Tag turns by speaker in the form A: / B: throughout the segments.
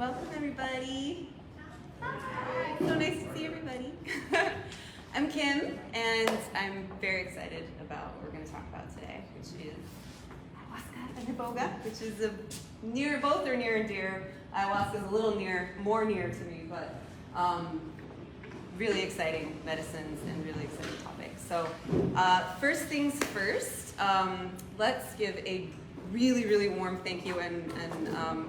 A: Welcome, everybody. Hi. So nice to see everybody. I'm Kim, and I'm very excited about what we're going to talk about today, which is Ayahuasca and Iboga, which is both are near and dear. Ayahuasca is a little more near to me, but really exciting medicines and really exciting topics. So first things first, let's give a really warm thank you and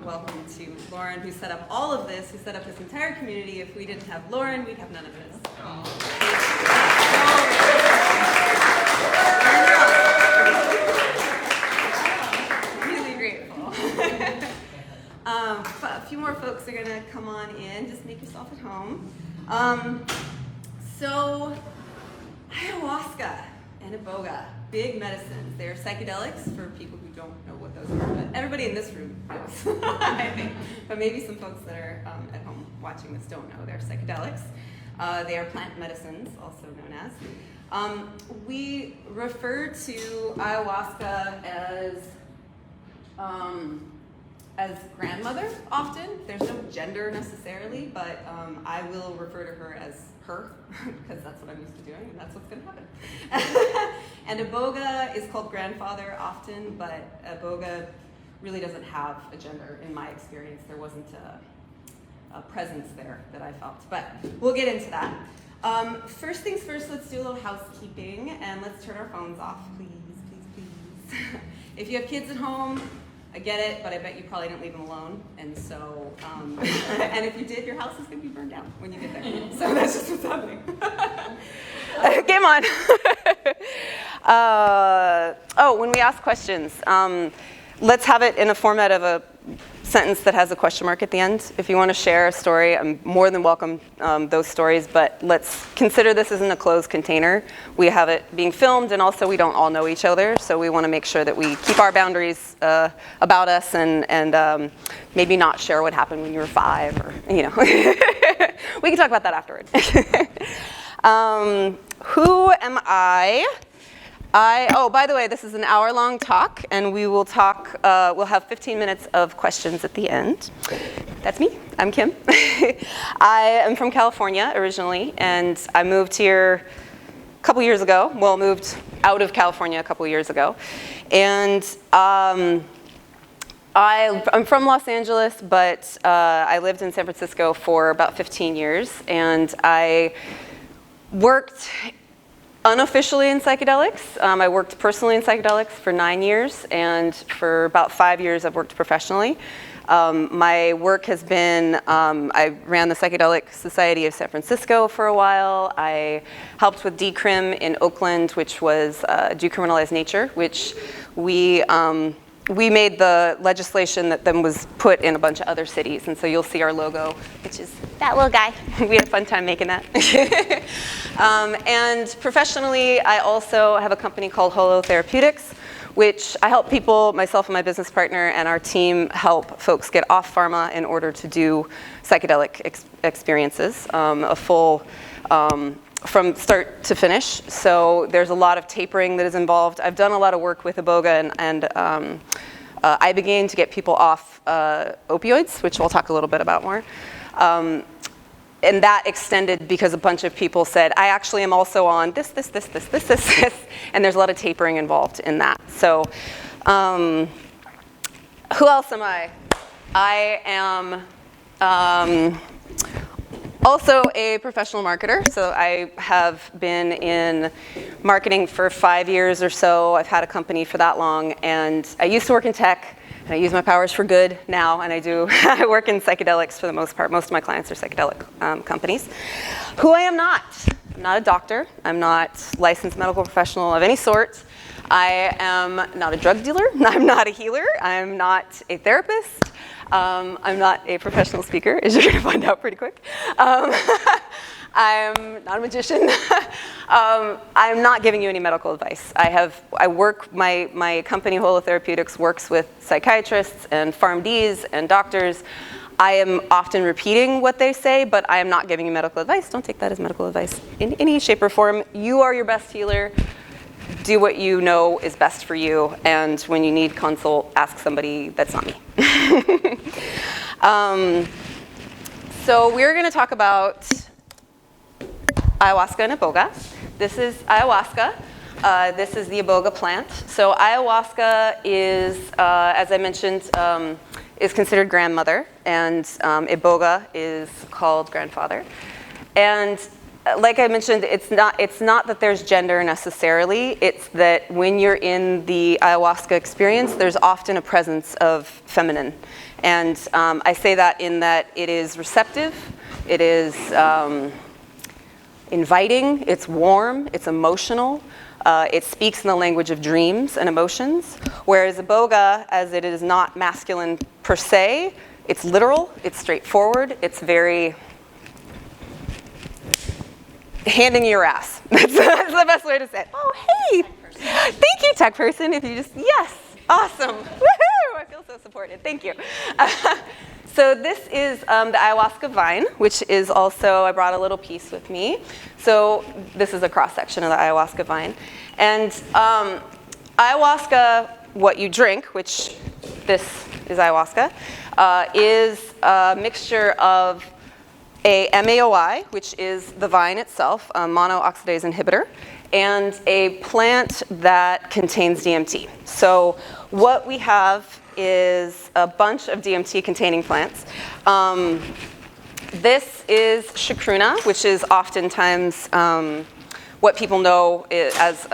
A: welcome to Lauren, who set up all of this, who set up this entire community. If we didn't have Lauren, we'd have none of this. Really grateful. A few more folks are gonna come on in. Just make yourself at home. So, Ayahuasca and Iboga, big medicines. They're psychedelics for people who don't know what those are, but everybody in this room knows, I think. But maybe some folks that are at home watching this don't know. They're psychedelics. They are plant medicines, also known as. We refer to ayahuasca as grandmother often. There's no gender necessarily, but I will refer to her as her, because that's what I'm used to doing, and that's what's going to happen. And Iboga is called grandfather often, but Iboga really doesn't have a gender in my experience. There wasn't a presence there that I felt, but we'll get into that. First things first, let's do a little housekeeping, and let's turn our phones off, please. If you have kids at home, I get it, but I bet you probably didn't leave them alone, and so, and if you did, your house is going to be burned down when you get there, so that's just what's happening. Game on. When we ask questions, let's have it in a format of a sentence that has a question mark at the end. If you want to share a story, I'm more than welcome those stories, but let's consider this isn't a closed container. We have it being filmed, and also we don't all know each other, so we want to make sure that we keep our boundaries about us and maybe not share what happened when you were 5, or, you know. We can talk about that afterward. Who am I? By the way, this is an hour-long talk, and we will talk, we'll have 15 minutes of questions at the end. That's me, I'm Kim. I am from California originally, and I moved here a couple years ago. Well, moved out of California a couple years ago. And I'm from Los Angeles, but I lived in San Francisco for about 15 years, and I worked unofficially in psychedelics. I worked personally in psychedelics for 9 years, and for about 5 years I've worked professionally. My work has been, I ran the Psychedelic Society of San Francisco for a while. I helped with decrim in Oakland, which was decriminalized nature, which we made the legislation that then was put in a bunch of other cities. And so you'll see our logo, which is that little guy. We had a fun time making that. And professionally, I also have a company called Holo Therapeutics, which I help people, myself and my business partner and our team, help folks get off pharma in order to do psychedelic experiences, a full, from start to finish. So there's a lot of tapering that is involved. I've done a lot of work with Iboga and Ibogaine to get people off opioids, which we'll talk a little bit about more. And that extended because a bunch of people said, I actually am also on this, and there's a lot of tapering involved in that. So who else am I? I am also a professional marketer. So I have been in marketing for 5 years or so. I've had a company for that long, and I used to work in tech. And I use my powers for good now, and I work in psychedelics for the most part. Most of my clients are psychedelic companies. Who I am not. I'm not a doctor. I'm not a licensed medical professional of any sort. I am not a drug dealer. I'm not a healer. I'm not a therapist. I'm not a professional speaker, as you're going to find out pretty quick. I'm not a magician. I'm not giving you any medical advice. My company, Holo Therapeutics, works with psychiatrists and PharmDs and doctors. I am often repeating what they say, but I am not giving you medical advice. Don't take that as medical advice in any shape or form. You are your best healer. Do what you know is best for you, and when you need consult, ask somebody that's not me. So we're going to talk about ayahuasca and iboga. This is ayahuasca. This is the iboga plant. So ayahuasca is, as I mentioned, is considered grandmother, and iboga is called grandfather. And like I mentioned, it's not that there's gender necessarily. It's that when you're in the ayahuasca experience, there's often a presence of feminine. And I say that in that it is receptive, it is inviting, it's warm, it's emotional. It speaks in the language of dreams and emotions, whereas iboga, as it is not masculine per se, it's literal, it's straightforward, it's very handing you your ass. That's the best way to say it. Oh, hey! Thank you, tech person. If you just, yes, awesome. Woohoo! I feel so supported. Thank you. So this is the ayahuasca vine, which is also, I brought a little piece with me. So this is a cross-section of the ayahuasca vine. And ayahuasca, what you drink, which this is ayahuasca, is a mixture of a MAOI, which is the vine itself, a monooxidase inhibitor, and a plant that contains DMT. So what we have is a bunch of DMT-containing plants. This is chacruna, which is oftentimes what people know as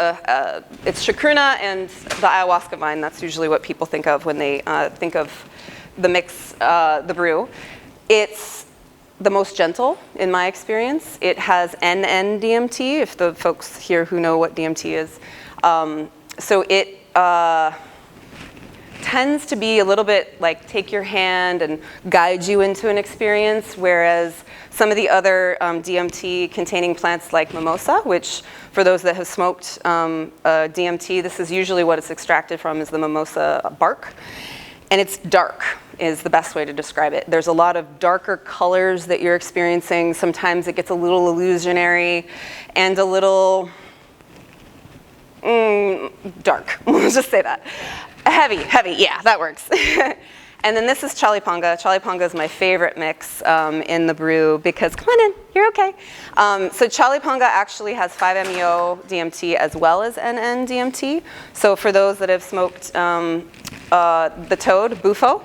A: it's chacruna and the ayahuasca vine. That's usually what people think of when they think of the mix, the brew. It's the most gentle in my experience. It has NN-DMT, if the folks here who know what DMT is. So it tends to be a little bit like take your hand and guide you into an experience, whereas some of the other DMT-containing plants like mimosa, which for those that have smoked DMT, this is usually what it's extracted from, is the mimosa bark. And it's dark is the best way to describe it. There's a lot of darker colors that you're experiencing. Sometimes it gets a little illusionary and a little dark. We'll just say that. Heavy, yeah, that works. And then this is chalipanga. Chalipanga is my favorite mix in the brew because, come on in, you're okay. So chalipanga actually has 5-MeO DMT as well as NN-DMT. So for those that have smoked the toad, bufo,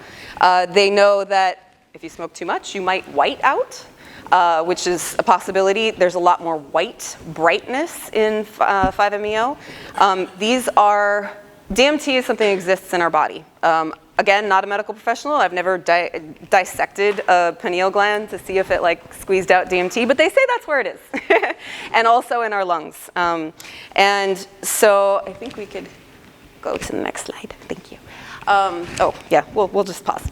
A: they know that if you smoke too much, you might white out, which is a possibility. There's a lot more white brightness in 5-MeO. These are, DMT is something that exists in our body. Again, not a medical professional. I've never dissected a pineal gland to see if it like squeezed out DMT, but they say that's where it is. And also in our lungs. And so I think we could go to the next slide. Thank you. Oh, yeah, we'll just pause.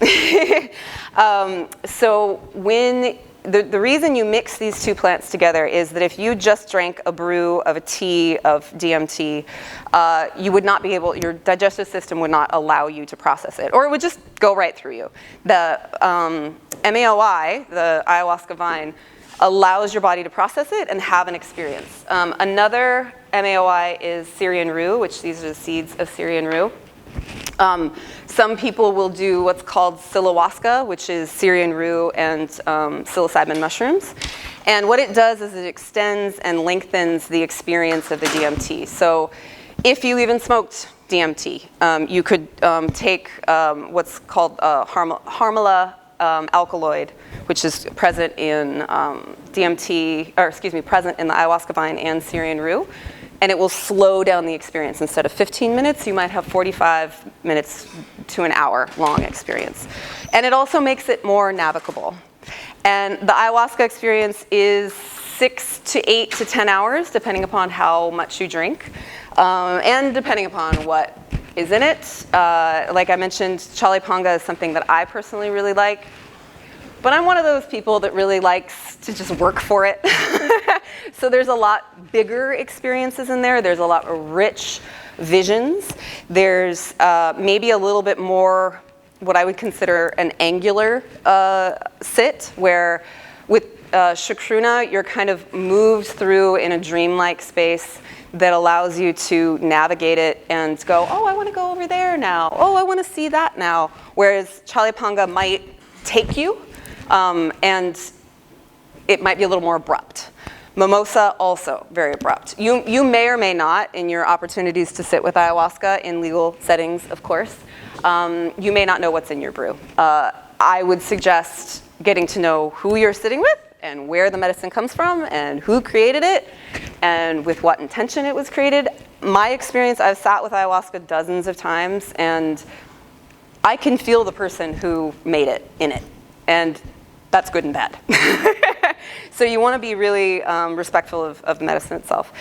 A: So when the reason you mix these two plants together is that if you just drank a brew of a tea of DMT, you would not be able, your digestive system would not allow you to process it, or it would just go right through you. The MAOI, the ayahuasca vine, allows your body to process it and have an experience. Another MAOI is Syrian rue, which these are the seeds of Syrian rue. Some people will do what's called psilohuasca, which is Syrian rue and psilocybin mushrooms. And what it does is it extends and lengthens the experience of the DMT. So if you even smoked DMT, you could take what's called harmala alkaloid, which is present in DMT, or excuse me, present in the ayahuasca vine and Syrian rue. And it will slow down the experience. Instead of 15 minutes, you might have 45 minutes to an hour long experience. And it also makes it more navigable. And the ayahuasca experience is 6 to 8 to 10 hours, depending upon how much you drink, and depending upon what is in it. Like I mentioned, chalipanga is something that I personally really like. But I'm one of those people that really likes to just work for it. So there's a lot bigger experiences in there. There's a lot of rich visions. There's maybe a little bit more what I would consider an angular sit, where with chacruna, you're kind of moved through in a dreamlike space that allows you to navigate it and go, oh, I want to go over there now. Oh, I want to see that now. Whereas chalipanga might take you. And it might be a little more abrupt. Mimosa, also very abrupt. You may or may not, in your opportunities to sit with ayahuasca in legal settings, of course, you may not know what's in your brew. I would suggest getting to know who you're sitting with and where the medicine comes from and who created it and with what intention it was created. My experience, I've sat with ayahuasca dozens of times, and I can feel the person who made it in it. And that's good and bad. So you want to be really respectful of the medicine itself.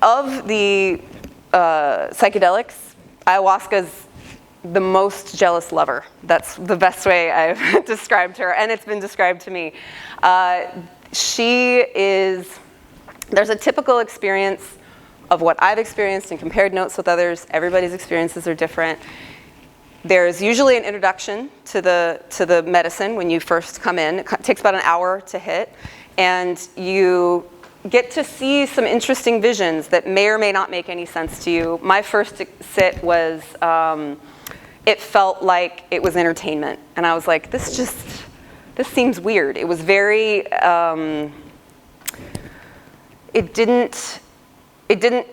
A: Of the psychedelics, ayahuasca's the most jealous lover. That's the best way I've described her, and it's been described to me. There's a typical experience of what I've experienced and compared notes with others. Everybody's experiences are different. There's usually an introduction to the medicine when you first come in. It takes about an hour to hit, and you get to see some interesting visions that may or may not make any sense to you. My first sit was, it felt like it was entertainment, and I was like, this seems weird. It was very, it didn't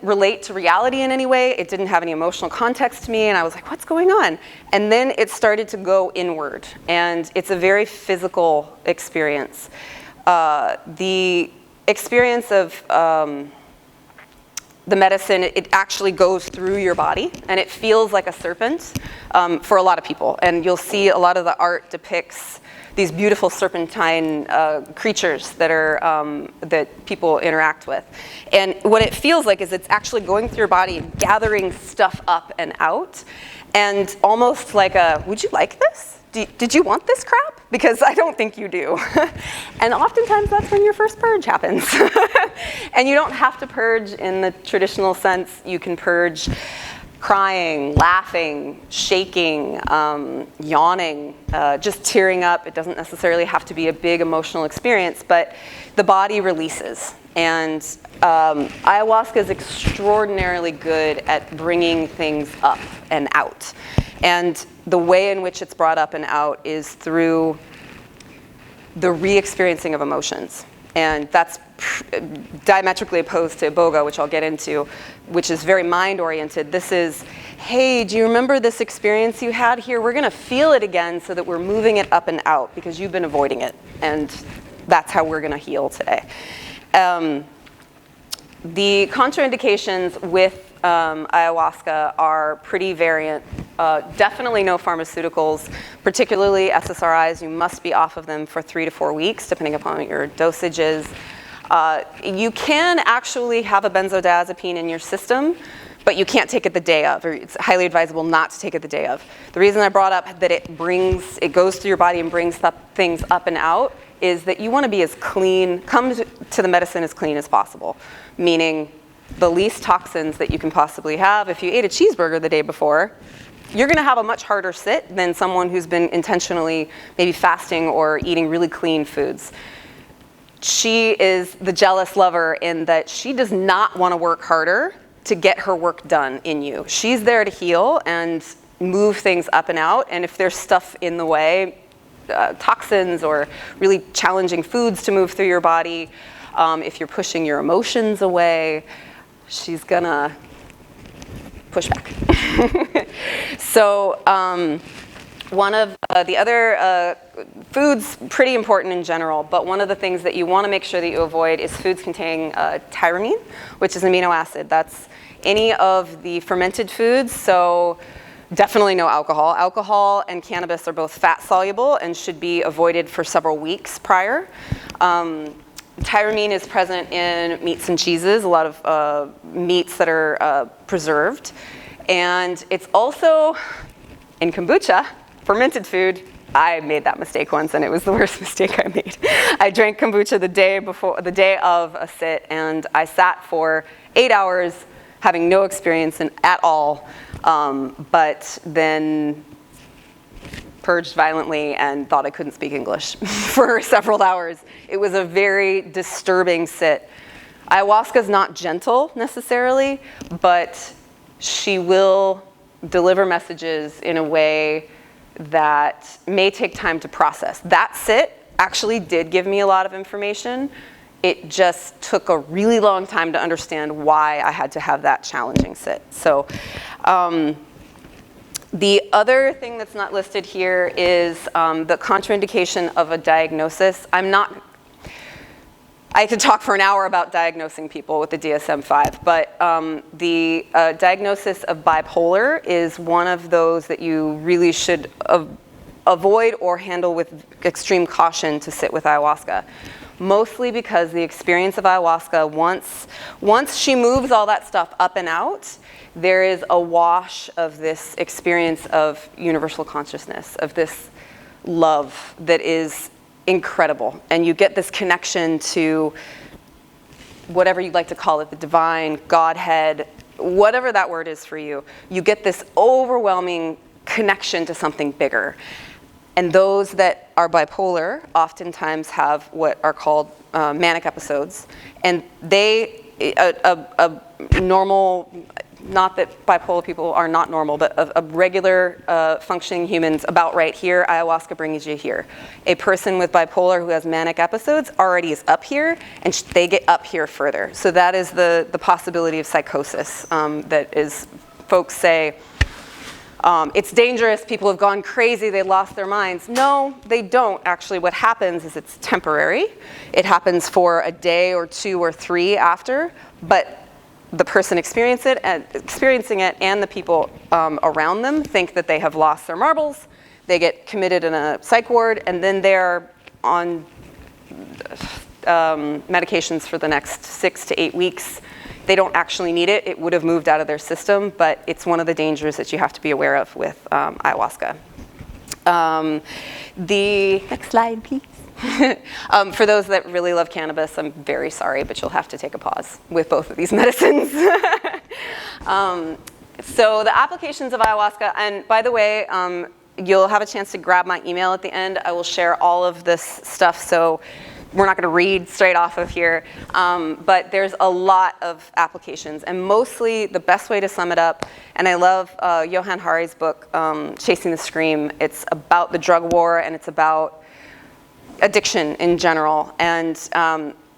A: relate to reality in any way. It didn't have any emotional context to me, and I was like, what's going on? And then it started to go inward, and it's a very physical experience. The experience of the medicine, it actually goes through your body, and it feels like a serpent for a lot of people. And you'll see a lot of the art depicts these beautiful serpentine creatures that people interact with. And what it feels like is it's actually going through your body and gathering stuff up and out, and almost like would you like this? Did you want this crap? Because I don't think you do. And oftentimes that's when your first purge happens. And you don't have to purge in the traditional sense. You can purge crying, laughing, shaking, yawning, just tearing up. It doesn't necessarily have to be a big emotional experience, but the body releases. And ayahuasca is extraordinarily good at bringing things up and out. And the way in which it's brought up and out is through the re-experiencing of emotions. And that's diametrically opposed to Iboga, which I'll get into, which is very mind-oriented. This is, hey, do you remember this experience you had here? We're going to feel it again so that we're moving it up and out because you've been avoiding it. And that's how we're going to heal today. The contraindications with ayahuasca are pretty variant. Definitely no pharmaceuticals, particularly SSRIs. You must be off of them for 3 to 4 weeks, depending upon what your dosage is. You can actually have a benzodiazepine in your system, but you can't take it the day of, or it's highly advisable not to take it the day of. The reason I brought up that it goes through your body and brings things up and out is that you want to be as clean, come to the medicine as clean as possible, meaning the least toxins that you can possibly have. If you ate a cheeseburger the day before, you're going to have a much harder sit than someone who's been intentionally maybe fasting or eating really clean foods. She is the jealous lover in that she does not want to work harder to get her work done in you. She's there to heal and move things up and out, and if there's stuff in the way, toxins or really challenging foods to move through your body, if you're pushing your emotions away, she's gonna push back. So one of the other foods, pretty important in general, but one of the things that you want to make sure that you avoid is foods containing tyramine, which is an amino acid. That's any of the fermented foods, so definitely no alcohol. Alcohol and cannabis are both fat soluble and should be avoided for several weeks prior. Tyramine is present in meats and cheeses, a lot of meats that are preserved. And it's also in kombucha, fermented food. I made that mistake once, and it was the worst mistake I made. I drank kombucha the day of a sit, and I sat for 8 hours having no experience at all, but then purged violently and thought I couldn't speak English for several hours. It was a very disturbing sit. Ayahuasca is not gentle necessarily, but she will deliver messages in a way that may take time to process. That sit actually did give me a lot of information. It just took a really long time to understand why I had to have that challenging sit. So the other thing that's not listed here is the contraindication of a diagnosis. I could talk for an hour about diagnosing people with the DSM-5, but the diagnosis of bipolar is one of those that you really should avoid or handle with extreme caution to sit with ayahuasca. Mostly because the experience of ayahuasca, once she moves all that stuff up and out, there is a wash of this experience of universal consciousness, of this love that is incredible. And you get this connection to whatever you'd like to call it, the divine, Godhead, whatever that word is for you. You get this overwhelming connection to something bigger. And those that are bipolar oftentimes have what are called manic episodes. And a normal, not that bipolar people are not normal, but a regular functioning humans about right here, ayahuasca brings you here. A person with bipolar who has manic episodes already is up here, and they get up here further. So that is the possibility of psychosis that is, folks say, it's dangerous, people have gone crazy, they lost their minds. No, they don't. Actually, what happens is it's temporary. It happens for a day or 2 or 3 after, but the person experiencing it and the people around them think that they have lost their marbles. They get committed in a psych ward, and then they're on medications for the next 6 to 8 weeks. They don't actually need it. It would have moved out of their system, but it's one of the dangers that you have to be aware of with ayahuasca. The next slide, please. For those that really love cannabis, I'm very sorry, but you'll have to take a pause with both of these medicines. So the applications of ayahuasca, and by the way, you'll have a chance to grab my email at the end. I will share all of this stuff, so we're not going to read straight off of here, but there's a lot of applications, and mostly the best way to sum it up, and I love Johann Hari's book, Chasing the Scream. It's about the drug war, and it's about addiction in general, and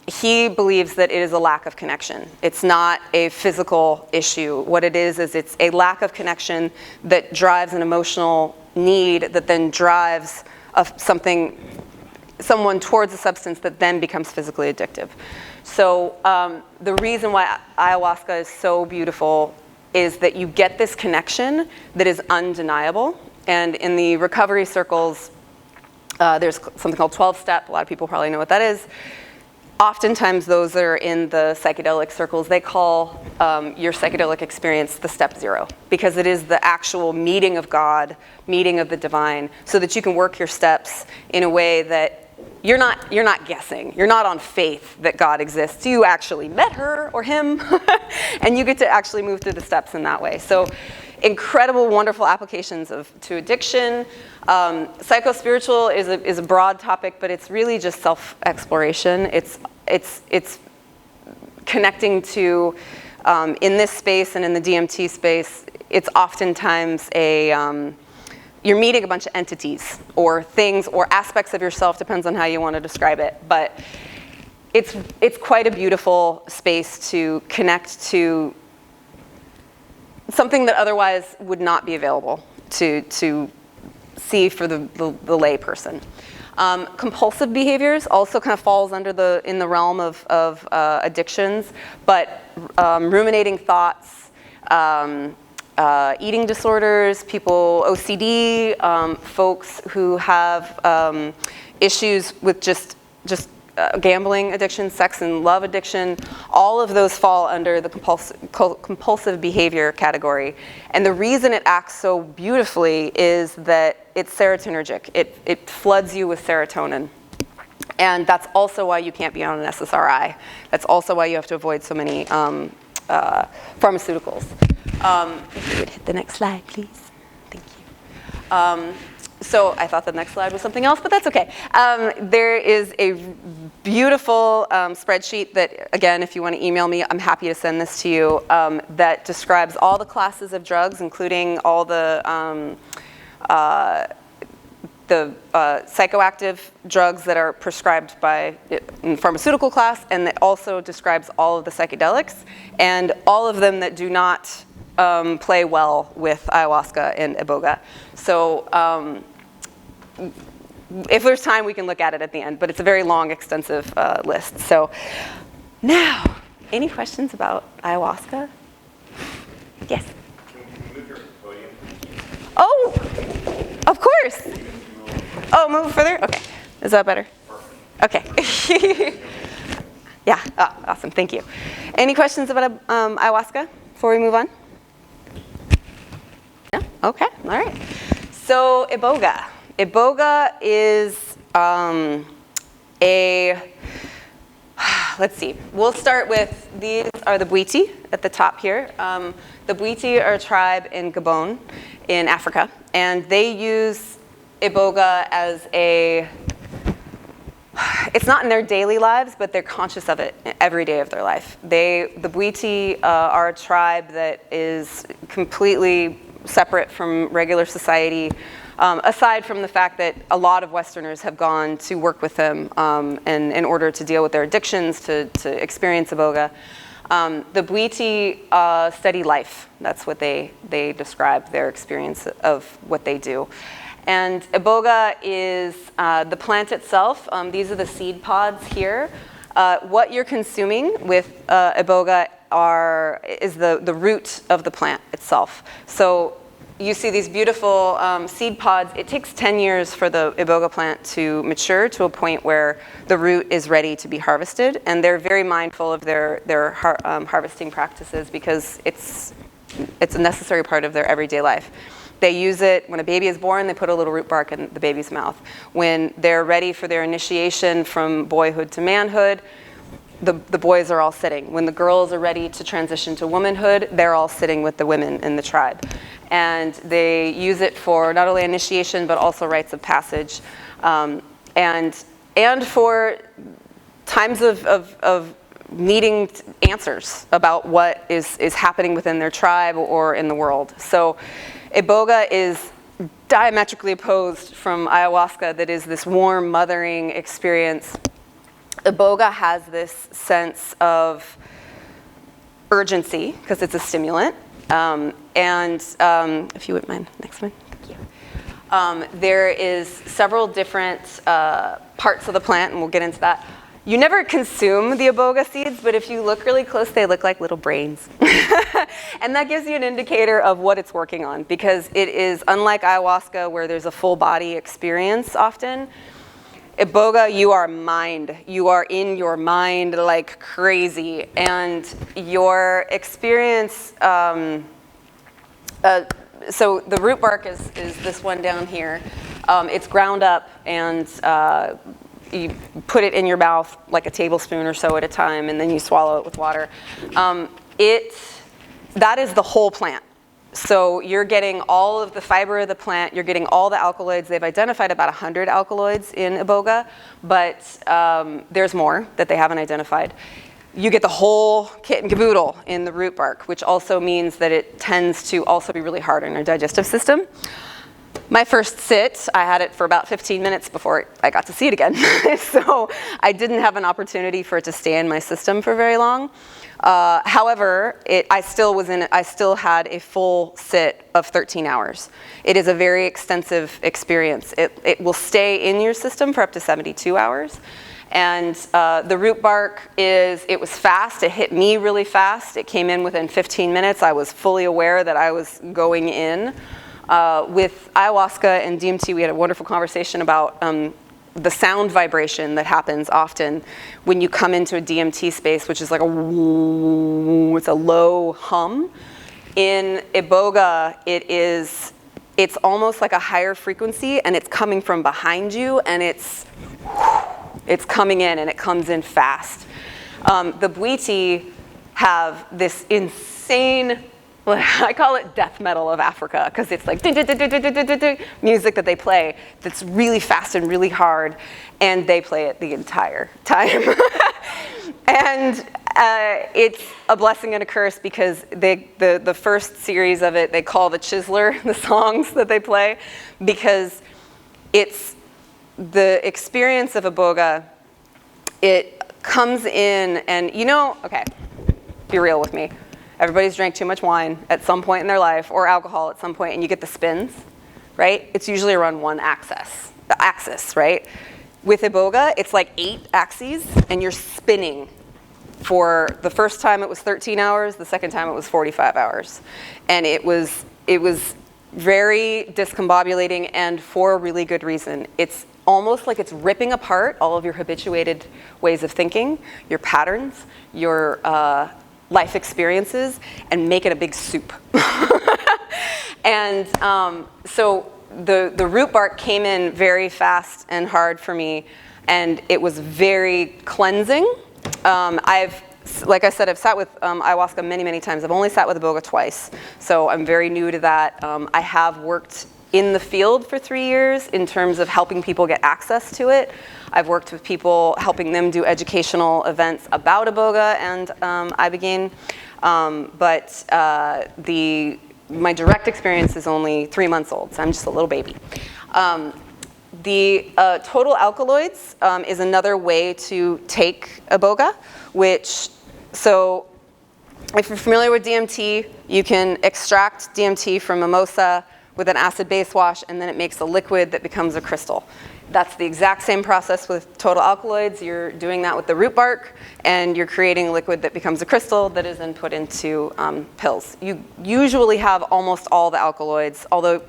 A: he believes that it is a lack of connection. It's not a physical issue. What it is it's a lack of connection that drives an emotional need that then drives someone towards a substance that then becomes physically addictive. So the reason why ayahuasca is so beautiful is that you get this connection that is undeniable. And in the recovery circles, there's something called 12-step. A lot of people probably know what that is. Oftentimes those that are in the psychedelic circles, they call your psychedelic experience the step 0, because it is the actual meeting of God, meeting of the divine, so that you can work your steps in a way that you're not guessing. You're not on faith that God exists. You actually met her or him, and you get to actually move through the steps in that way. So incredible, wonderful applications to addiction. Psychospiritual is a broad topic, but it's really just self-exploration. It's connecting to, in this space and in the DMT space, it's oftentimes you're meeting a bunch of entities or things or aspects of yourself, depends on how you want to describe it. But it's quite a beautiful space to connect to something that otherwise would not be available to see for the lay person. Compulsive behaviors also kind of falls under in the realm of addictions, but ruminating thoughts, eating disorders, people, OCD, folks who have issues with just gambling addiction, sex and love addiction, all of those fall under the compulsive behavior category. And the reason it acts so beautifully is that it's serotonergic. It floods you with serotonin. And that's also why you can't be on an SSRI. That's also why you have to avoid so many pharmaceuticals. If you would hit the next slide, please. Thank you. So I thought the next slide was something else, but that's okay. There is a beautiful spreadsheet that, again, if you want to email me, I'm happy to send this to you, that describes all the classes of drugs, including all the psychoactive drugs that are prescribed by in pharmaceutical class, and it also describes all of the psychedelics, and all of them that do not play well with ayahuasca and iboga. So if there's time, we can look at it at the end, but it's a very long, extensive list. So now, any questions about ayahuasca? Yes?
B: Can you move your podium?
A: Oh, of course. Oh, move further? Okay. Is that better?
B: Perfect.
A: Okay. Yeah, awesome, thank you. Any questions about ayahuasca before we move on? No? Okay, all right. So Iboga. Iboga is let's see. We'll start with, these are the Bwiti at the top here. The Bwiti are a tribe in Gabon in Africa, and they use Iboga as it's not in their daily lives, but they're conscious of it every day of their life. The Bwiti are a tribe that is completely separate from regular society, aside from the fact that a lot of Westerners have gone to work with them and in order to deal with their addictions, to experience Iboga. The Bwiti study life. That's what they describe their experience of what they do. And Iboga is the plant itself. These are the seed pods here. What you're consuming with Iboga is the root of the plant itself. So you see these beautiful seed pods. It takes 10 years for the Iboga plant to mature to a point where the root is ready to be harvested. And they're very mindful of their harvesting practices because it's a necessary part of their everyday life. They use it when a baby is born. They put a little root bark in the baby's mouth. When they're ready for their initiation from boyhood to manhood, the boys are all sitting. When the girls are ready to transition to womanhood, they're all sitting with the women in the tribe. And they use it for not only initiation, but also rites of passage. And for times of needing answers about what is happening within their tribe or in the world. So Iboga is diametrically opposed from ayahuasca, that is this warm, mothering experience. Iboga has this sense of urgency because it's a stimulant. If you wouldn't mind, next one. Thank you. There is several different parts of the plant, and we'll get into that. You never consume the Iboga seeds, but if you look really close, they look like little brains. And that gives you an indicator of what it's working on, because it is unlike ayahuasca where there's a full body experience often. Iboga, you are mind. You are in your mind like crazy. And your experience, so the root bark is this one down here. It's ground up and you put it in your mouth like a tablespoon or so at a time, and then you swallow it with water. That is the whole plant. So you're getting all of the fiber of the plant, you're getting all the alkaloids. They've identified about 100 alkaloids in Iboga, but there's more that they haven't identified. You get the whole kit and caboodle in the root bark, which also means that it tends to also be really hard on your digestive system. My first sit, I had it for about 15 minutes before I got to see it again. So I didn't have an opportunity for it to stay in my system for very long. However, I still had a full sit of 13 hours. It is a very extensive experience. It will stay in your system for up to 72 hours. And the root bark it was fast. It hit me really fast. It came in within 15 minutes. I was fully aware that I was going in. With ayahuasca and DMT, we had a wonderful conversation about the sound vibration that happens often when you come into a DMT space, which is like it's a low hum. In Iboga, it's almost like a higher frequency, and it's coming from behind you, and it's coming in, and it comes in fast. The Bwiti have this insane, I call it death metal of Africa, because it's like music that they play that's really fast and really hard, and they play it the entire time. And it's a blessing and a curse, because the first series of it, they call the chiseler, the songs that they play, because it's the experience of Iboga. It comes in and, okay, be real with me. Everybody's drank too much wine at some point in their life, or alcohol at some point, and you get the spins, right? It's usually around one axis, the axis, right? With Iboga, it's like 8 axes, and you're spinning. For the first time, it was 13 hours. The second time, it was 45 hours. And it was very discombobulating, and for a really good reason. It's almost like it's ripping apart all of your habituated ways of thinking, your patterns, your life experiences, and make it a big soup. And so the root bark came in very fast and hard for me, and it was very cleansing. Like I said, I've sat with ayahuasca many, many times. I've only sat with Iboga twice, so I'm very new to that. I have worked in the field for 3 years in terms of helping people get access to it. I've worked with people, helping them do educational events about Iboga and Ibogaine, but my direct experience is only 3 months old, so I'm just a little baby. The total alkaloids is another way to take Iboga, so if you're familiar with DMT, you can extract DMT from mimosa with an acid base wash, and then it makes a liquid that becomes a crystal. That's the exact same process with total alkaloids. You're doing that with the root bark, and you're creating a liquid that becomes a crystal that is then put into pills. You usually have almost all the alkaloids, although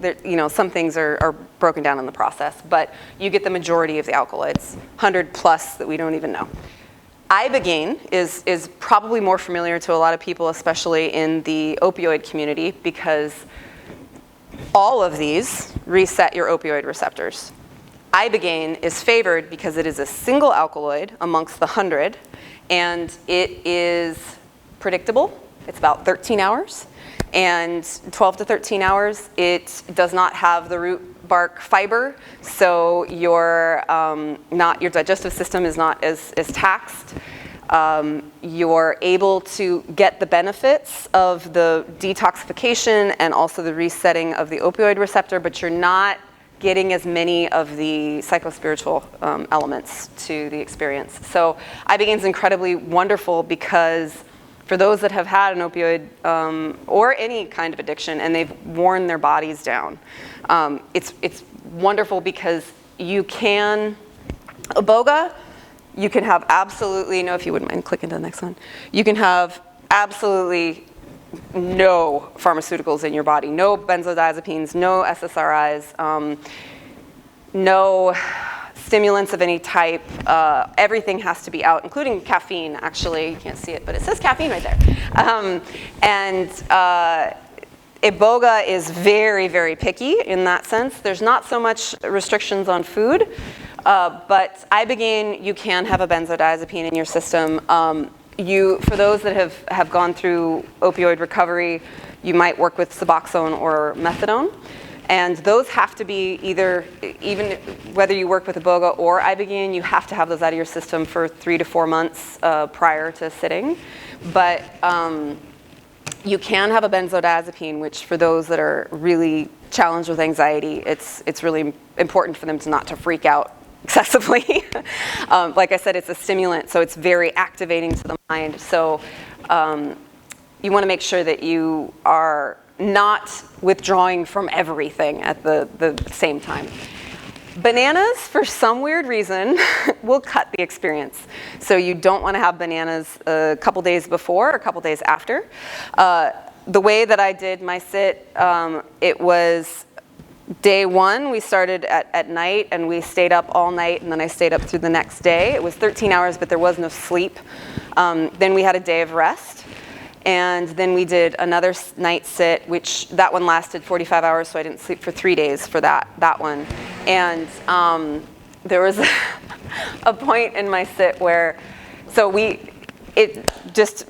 A: some things are broken down in the process, but you get the majority of the alkaloids, 100 plus that we don't even know. Ibogaine is probably more familiar to a lot of people, especially in the opioid community, because all of these reset your opioid receptors. Ibogaine is favored because it is a single alkaloid amongst the 100, and it is predictable. It's about 13 hours, and 12 to 13 hours. It does not have the root bark fiber, so your digestive system is not as taxed. You're able to get the benefits of the detoxification and also the resetting of the opioid receptor, but you're not getting as many of the psychospiritual elements to the experience. So Ibogaine is incredibly wonderful because for those that have had an opioid or any kind of addiction and they've worn their bodies down, it's wonderful because Iboga, you can have absolutely, if you wouldn't mind clicking to the next one, you can have absolutely no pharmaceuticals in your body, no benzodiazepines, no SSRIs, no stimulants of any type. Everything has to be out, including caffeine, actually. You can't see it, but it says caffeine right there. Iboga is very, very picky in that sense. There's not so much restrictions on food, but Ibogaine, you can have a benzodiazepine in your system. For those that have gone through opioid recovery, you might work with Suboxone or methadone. And those have to be even whether you work with Iboga or Ibogaine, you have to have those out of your system for 3 to 4 months prior to sitting. But you can have a benzodiazepine, which for those that are really challenged with anxiety, it's really important for them not to freak out excessively. Like I said, it's a stimulant, so it's very activating to the mind. So you want to make sure that you are not withdrawing from everything at the same time. Bananas, for some weird reason, will cut the experience. So you don't want to have bananas a couple days before or a couple days after. The way that I did my sit, it was day 1, we started at night, and we stayed up all night, and then I stayed up through the next day. It was 13 hours, but there was no sleep. Then we had a day of rest. And then we did another night sit, which that one lasted 45 hours, so I didn't sleep for 3 days for that one. And there was a point in my sit where, just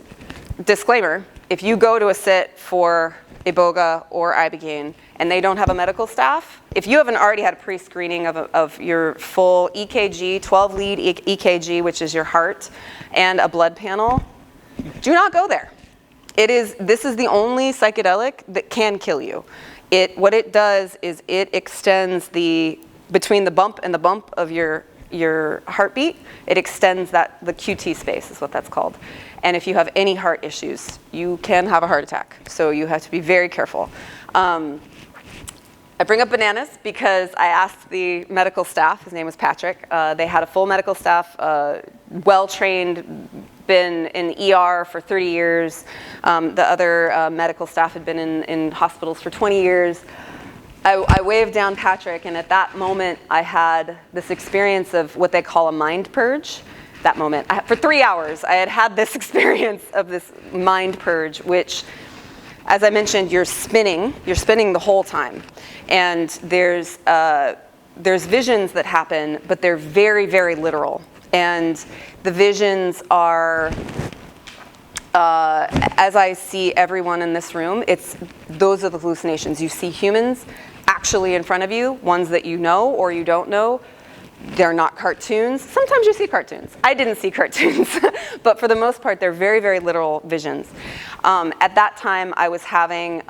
A: disclaimer, if you go to a sit for Iboga or Ibogaine and they don't have a medical staff, if you haven't already had a pre-screening of your full EKG, 12-lead EKG, which is your heart, and a blood panel, do not go there. This is the only psychedelic that can kill you. What it does is it extends the between the bump and the bump of your heartbeat, it extends the QT space is what that's called. And if you have any heart issues, you can have a heart attack. So you have to be very careful. I bring up bananas because I asked the medical staff, his name was Patrick, they had a full medical staff, well-trained, been in ER for 30 years. The other medical staff had been in hospitals for 20 years. I waved down Patrick, and at that moment, I had this experience of what they call a mind purge. That moment, for 3 hours, I had this experience of this mind purge, which, as I mentioned, you're spinning the whole time. And there's visions that happen, but they're very, very literal. And the visions are, as I see everyone in this room, those are the hallucinations. You see humans actually in front of you, ones that you know or you don't know. They're not cartoons. Sometimes you see cartoons. I didn't see cartoons, but for the most part, they're very, very literal visions. At that time, I was having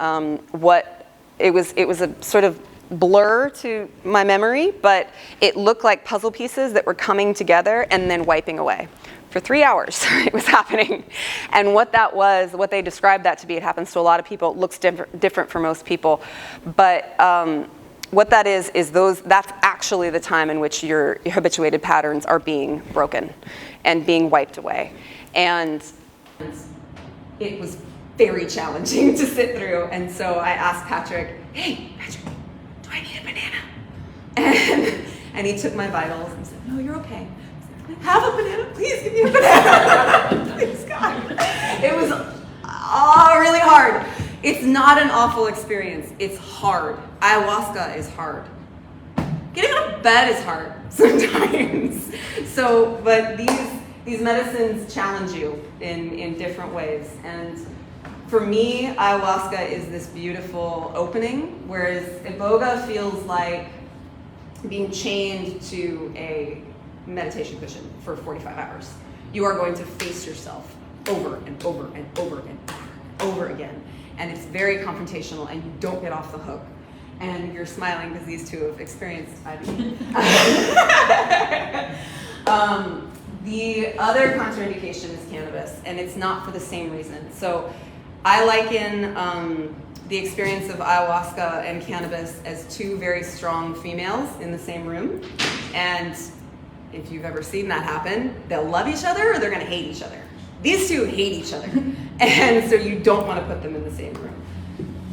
A: it was a sort of blur to my memory, but it looked like puzzle pieces that were coming together and then wiping away. For 3 hours, it was happening. And what they described that to be, it happens to a lot of people. It looks different for most people, but what that is that's actually the time in which your habituated patterns are being broken and being wiped away. And it was very challenging to sit through. And so I asked Patrick, hey, Patrick, do I need a banana? And he took my vitals and said, no, you're okay. I said, have a banana? Please give me a banana. Please, God. It was really hard. It's not an awful experience. It's hard. Ayahuasca is hard. Getting out of bed is hard sometimes. But these medicines challenge you in different ways. And for me, ayahuasca is this beautiful opening, whereas Iboga feels like being chained to a meditation cushion for 45 hours. You are going to face yourself over and over and over and over again. And it's very confrontational, and you don't get off the hook. And you're smiling because these two have experienced IBD. The other contraindication is cannabis, and it's not for the same reason. So I liken the experience of ayahuasca and cannabis as two very strong females in the same room. And if you've ever seen that happen, they'll love each other or they're going to hate each other. These two hate each other, and so you don't want to put them in the same room.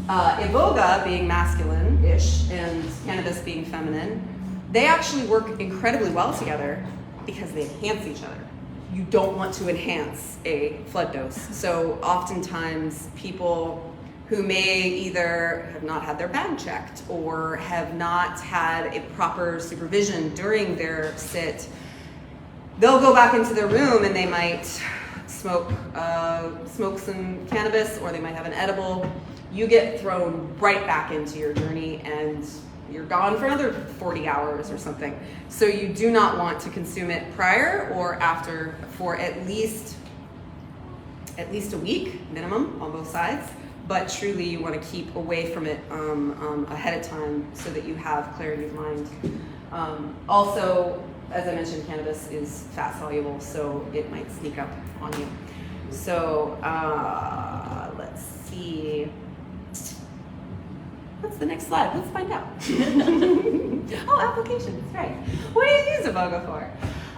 A: Iboga being masculine-ish and cannabis being feminine, they actually work incredibly well together because they enhance each other. You don't want to enhance a flood dose. So oftentimes people who may either have not had their bag checked or have not had a proper supervision during their sit, they'll go back into their room and they might smoke some cannabis, or they might have an edible. You get thrown right back into your journey and you're gone for another 40 hours or something. So you do not want to consume it prior or after for at least a week minimum on both sides. But truly you want to keep away from it ahead of time so that you have clarity of mind. Also, as I mentioned, cannabis is fat soluble, so it might sneak up on you. So let's see. What's the next slide? Let's find out. Oh, applications, right. What do you use Iboga for?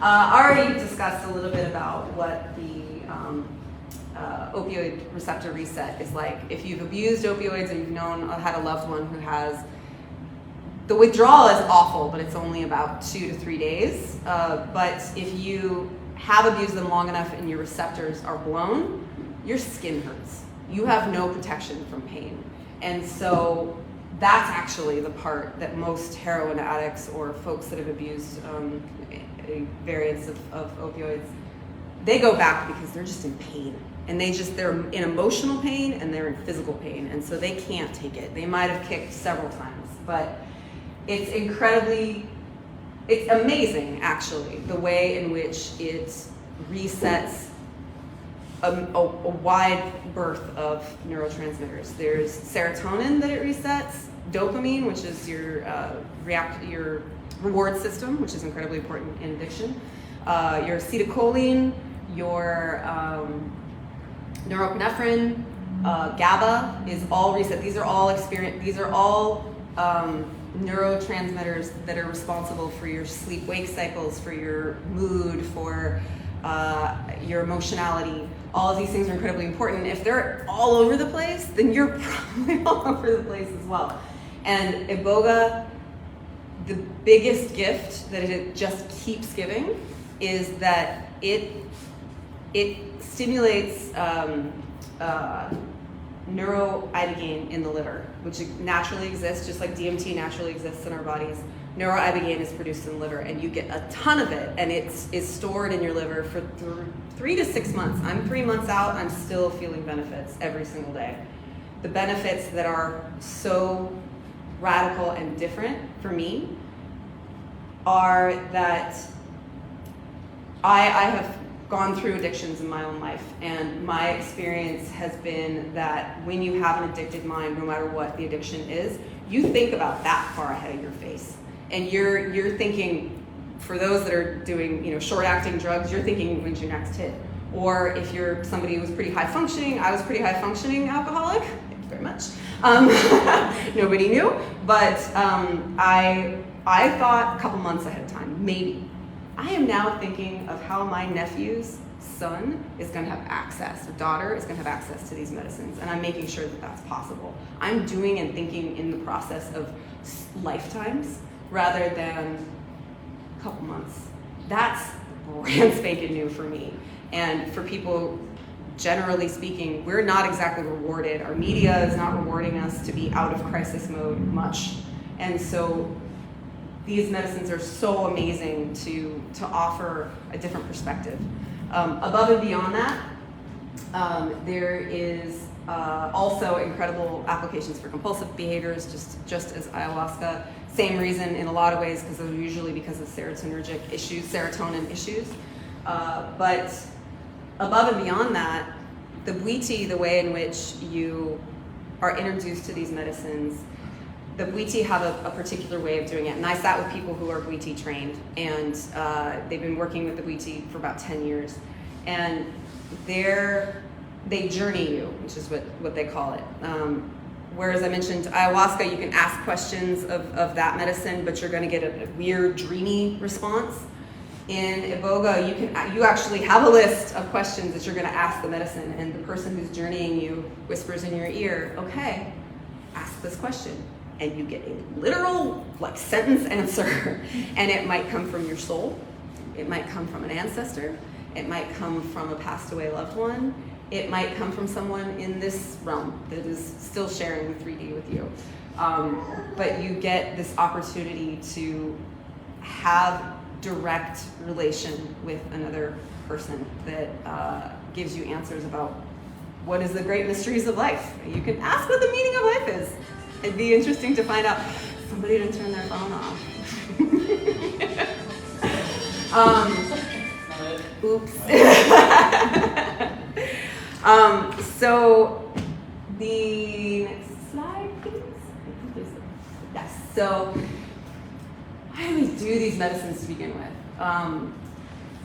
A: Already discussed a little bit about what the opioid receptor reset is like. If you've abused opioids or you've known or had a loved one who has, the withdrawal is awful, but it's only about 2 to 3 days. But if you have abused them long enough and your receptors are blown, your skin hurts. You have no protection from pain. And so that's actually the part that most heroin addicts or folks that have abused variants of opioids, they go back because they're just in pain. And they're in emotional pain and they're in physical pain. And so they can't take it. They might have kicked several times, but it's amazing actually, the way in which it resets a wide berth of neurotransmitters. There's serotonin that it resets, dopamine, which is your reward system, which is incredibly important in addiction. Your acetylcholine, your norepinephrine, GABA is all reset. These are all neurotransmitters that are responsible for your sleep-wake cycles, for your mood, for your emotionality. All of these things are incredibly important. If they're all over the place, then you're probably all over the place as well. And Iboga, the biggest gift that it just keeps giving is that it stimulates neuroibogaine in the liver, which naturally exists, just like DMT naturally exists in our bodies. Neuroibogaine is produced in the liver, and you get a ton of it, and it is stored in your liver for 3 to 6 months. I'm 3 months out, I'm still feeling benefits every single day. The benefits that are so radical and different for me are that I have gone through addictions in my own life, and my experience has been that when you have an addicted mind, no matter what the addiction is, you think about that far ahead of your face. And you're thinking, for those that are doing short-acting drugs, you're thinking, when's your next hit? Or if you're somebody who was pretty high functioning, I was pretty high functioning alcoholic. Thank you very much. Nobody knew, but I thought a couple months ahead of time, maybe. I am now thinking of how my nephew's son is going to have access, or daughter is going to have access to these medicines, and I'm making sure that that's possible. I'm doing and thinking in the process of lifetimes rather than a couple months. That's brand spanking new for me. And for people, generally speaking, we're not exactly rewarded. Our media is not rewarding us to be out of crisis mode much. And so these medicines are so amazing to offer a different perspective. Above and beyond that, there is also incredible applications for compulsive behaviors, just as ayahuasca. Same reason in a lot of ways, because they're usually because of serotonin issues. But above and beyond that, the Bwiti, the way in which you are introduced to these medicines, the Bwiti have a particular way of doing it. And I sat with people who are Bwiti trained, and they've been working with the Bwiti for about 10 years. And they journey you, which is what they call it. Whereas I mentioned ayahuasca, you can ask questions of that medicine, but you're going to get a weird, dreamy response. In Iboga, you actually have a list of questions that you're going to ask the medicine, and the person who's journeying you whispers in your ear, okay, ask this question. And you get a literal sentence answer. And it might come from your soul. It might come from an ancestor. It might come from a passed away loved one. It might come from someone in this realm that is still sharing the 3D with you. But you get this opportunity to have direct relation with another person that gives you answers about what is the great mysteries of life. You can ask what the meaning of life is. It'd be interesting to find out. Somebody didn't turn their phone off. Oops. So the next slide, please. Yes. So why do we do these medicines to begin with?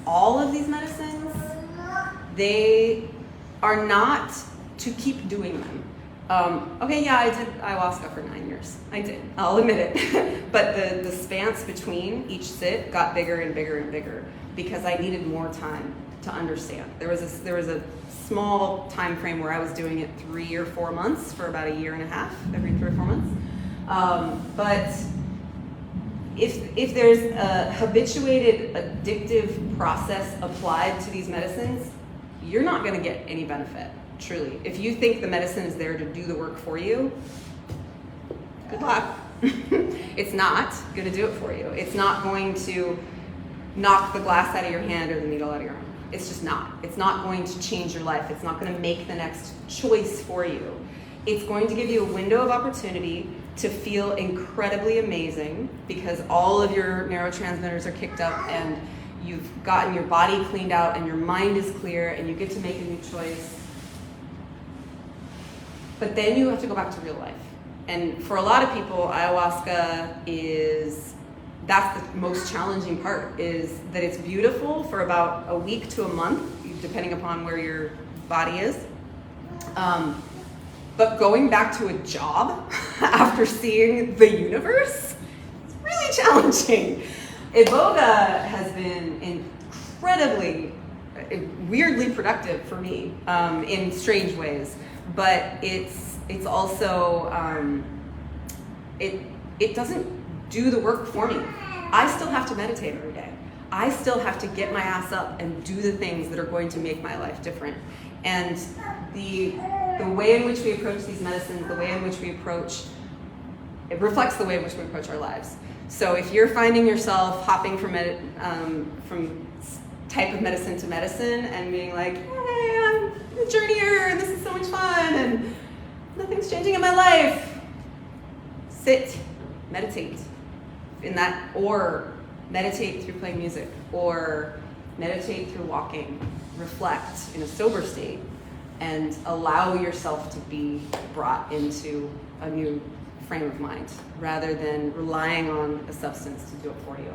A: All of these medicines, they are not to keep doing them. Okay, yeah, I did ayahuasca for 9 years. I did, I'll admit it. But the spans between each sit got bigger and bigger and bigger because I needed more time to understand. There was a small time frame where I was doing it 3 or 4 months for about a year and a half, every 3 or 4 months. But if there's a habituated addictive process applied to these medicines, you're not going to get any benefit. Truly. If you think the medicine is there to do the work for you, good luck. It's not going to do it for you. It's not going to knock the glass out of your hand or the needle out of your arm. It's just not. It's not going to change your life. It's not going to make the next choice for you. It's going to give you a window of opportunity to feel incredibly amazing because all of your neurotransmitters are kicked up and you've gotten your body cleaned out and your mind is clear and you get to make a new choice. But then you have to go back to real life. And for a lot of people, ayahuasca is that's the most challenging part, is that it's beautiful for about a week to a month, depending upon where your body is. But going back to a job after seeing the universe, it's really challenging. Iboga has been incredibly, weirdly productive for me in strange ways, but it's also, it doesn't do the work for me. I still have to meditate every day. I still have to get my ass up and do the things that are going to make my life different. And the way in which we approach these medicines, the way in which we approach, it reflects the way in which we approach our lives. So if you're finding yourself hopping from type of medicine to medicine and being like, hey, I'm a journeyer and this is so much fun and nothing's changing in my life, sit, meditate in that, or meditate through playing music, or meditate through walking, reflect in a sober state, and allow yourself to be brought into a new frame of mind rather than relying on a substance to do it for you.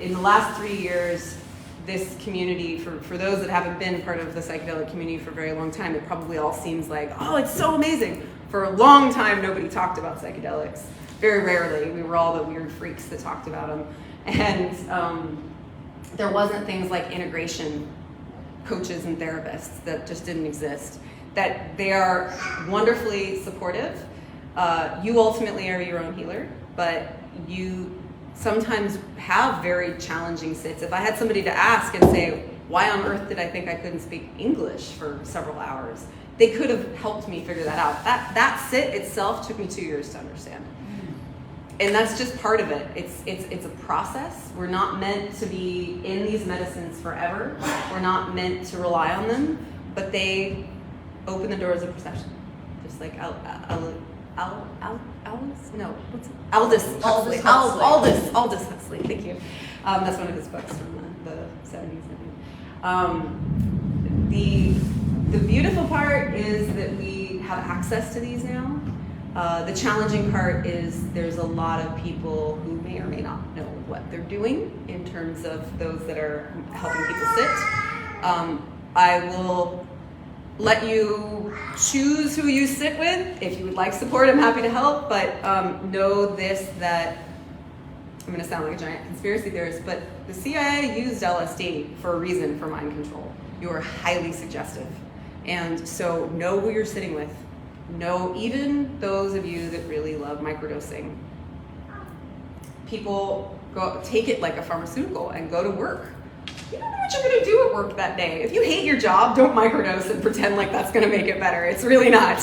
A: In the last 3 years, this community, for those that haven't been part of the psychedelic community for a very long time, it probably all seems like, oh, it's so amazing. For a long time, nobody talked about psychedelics. Very rarely. We were all the weird freaks that talked about them. And there wasn't things like integration coaches and therapists that just didn't exist. That they are wonderfully supportive. You ultimately are your own healer, but you sometimes have very challenging sits. If I had somebody to ask and say, why on earth did I think I couldn't speak English for several hours? They could have helped me figure that out. That sit itself took me 2 years to understand. And that's just part of it. It's a process. We're not meant to be in these medicines forever. We're not meant to rely on them, but they open the doors of perception. Just like Aldous Huxley. Thank you. That's one of his books from the 70s. The beautiful part is that we have access to these now. The challenging part is there's a lot of people who may or may not know what they're doing in terms of those that are helping people sit. I will let you choose who you sit with. If you would like support, I'm happy to help, but know this, that I'm gonna sound like a giant conspiracy theorist, but the CIA used LSD for a reason, for mind control. You are highly suggestive. And so know who you're sitting with. Know, even those of you that really love microdosing, people take it like a pharmaceutical and go to work. You don't know what you're gonna do at work that day. If you hate your job, don't microdose and pretend like that's gonna make it better. It's really not.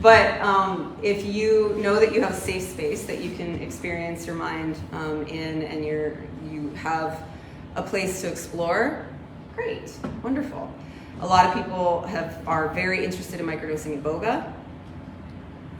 A: But if you know that you have a safe space that you can experience your mind in, and you have a place to explore, great, wonderful. A lot of people are very interested in microdosing Iboga.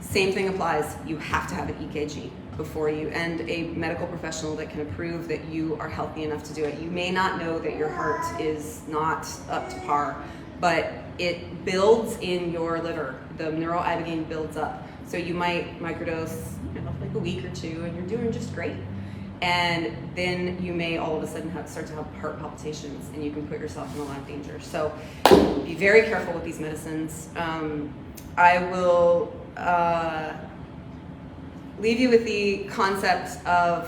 A: Same thing applies. You have to have an EKG before you, and a medical professional that can approve that you are healthy enough to do it. You may not know that your heart is not up to par, but it builds in your liver. The neuroibogaine builds up. So you might microdose, like a week or two, and you're doing just great. And then you may all of a sudden start to have heart palpitations, and you can put yourself in a lot of danger. So be very careful with these medicines. I will leave you with the concept of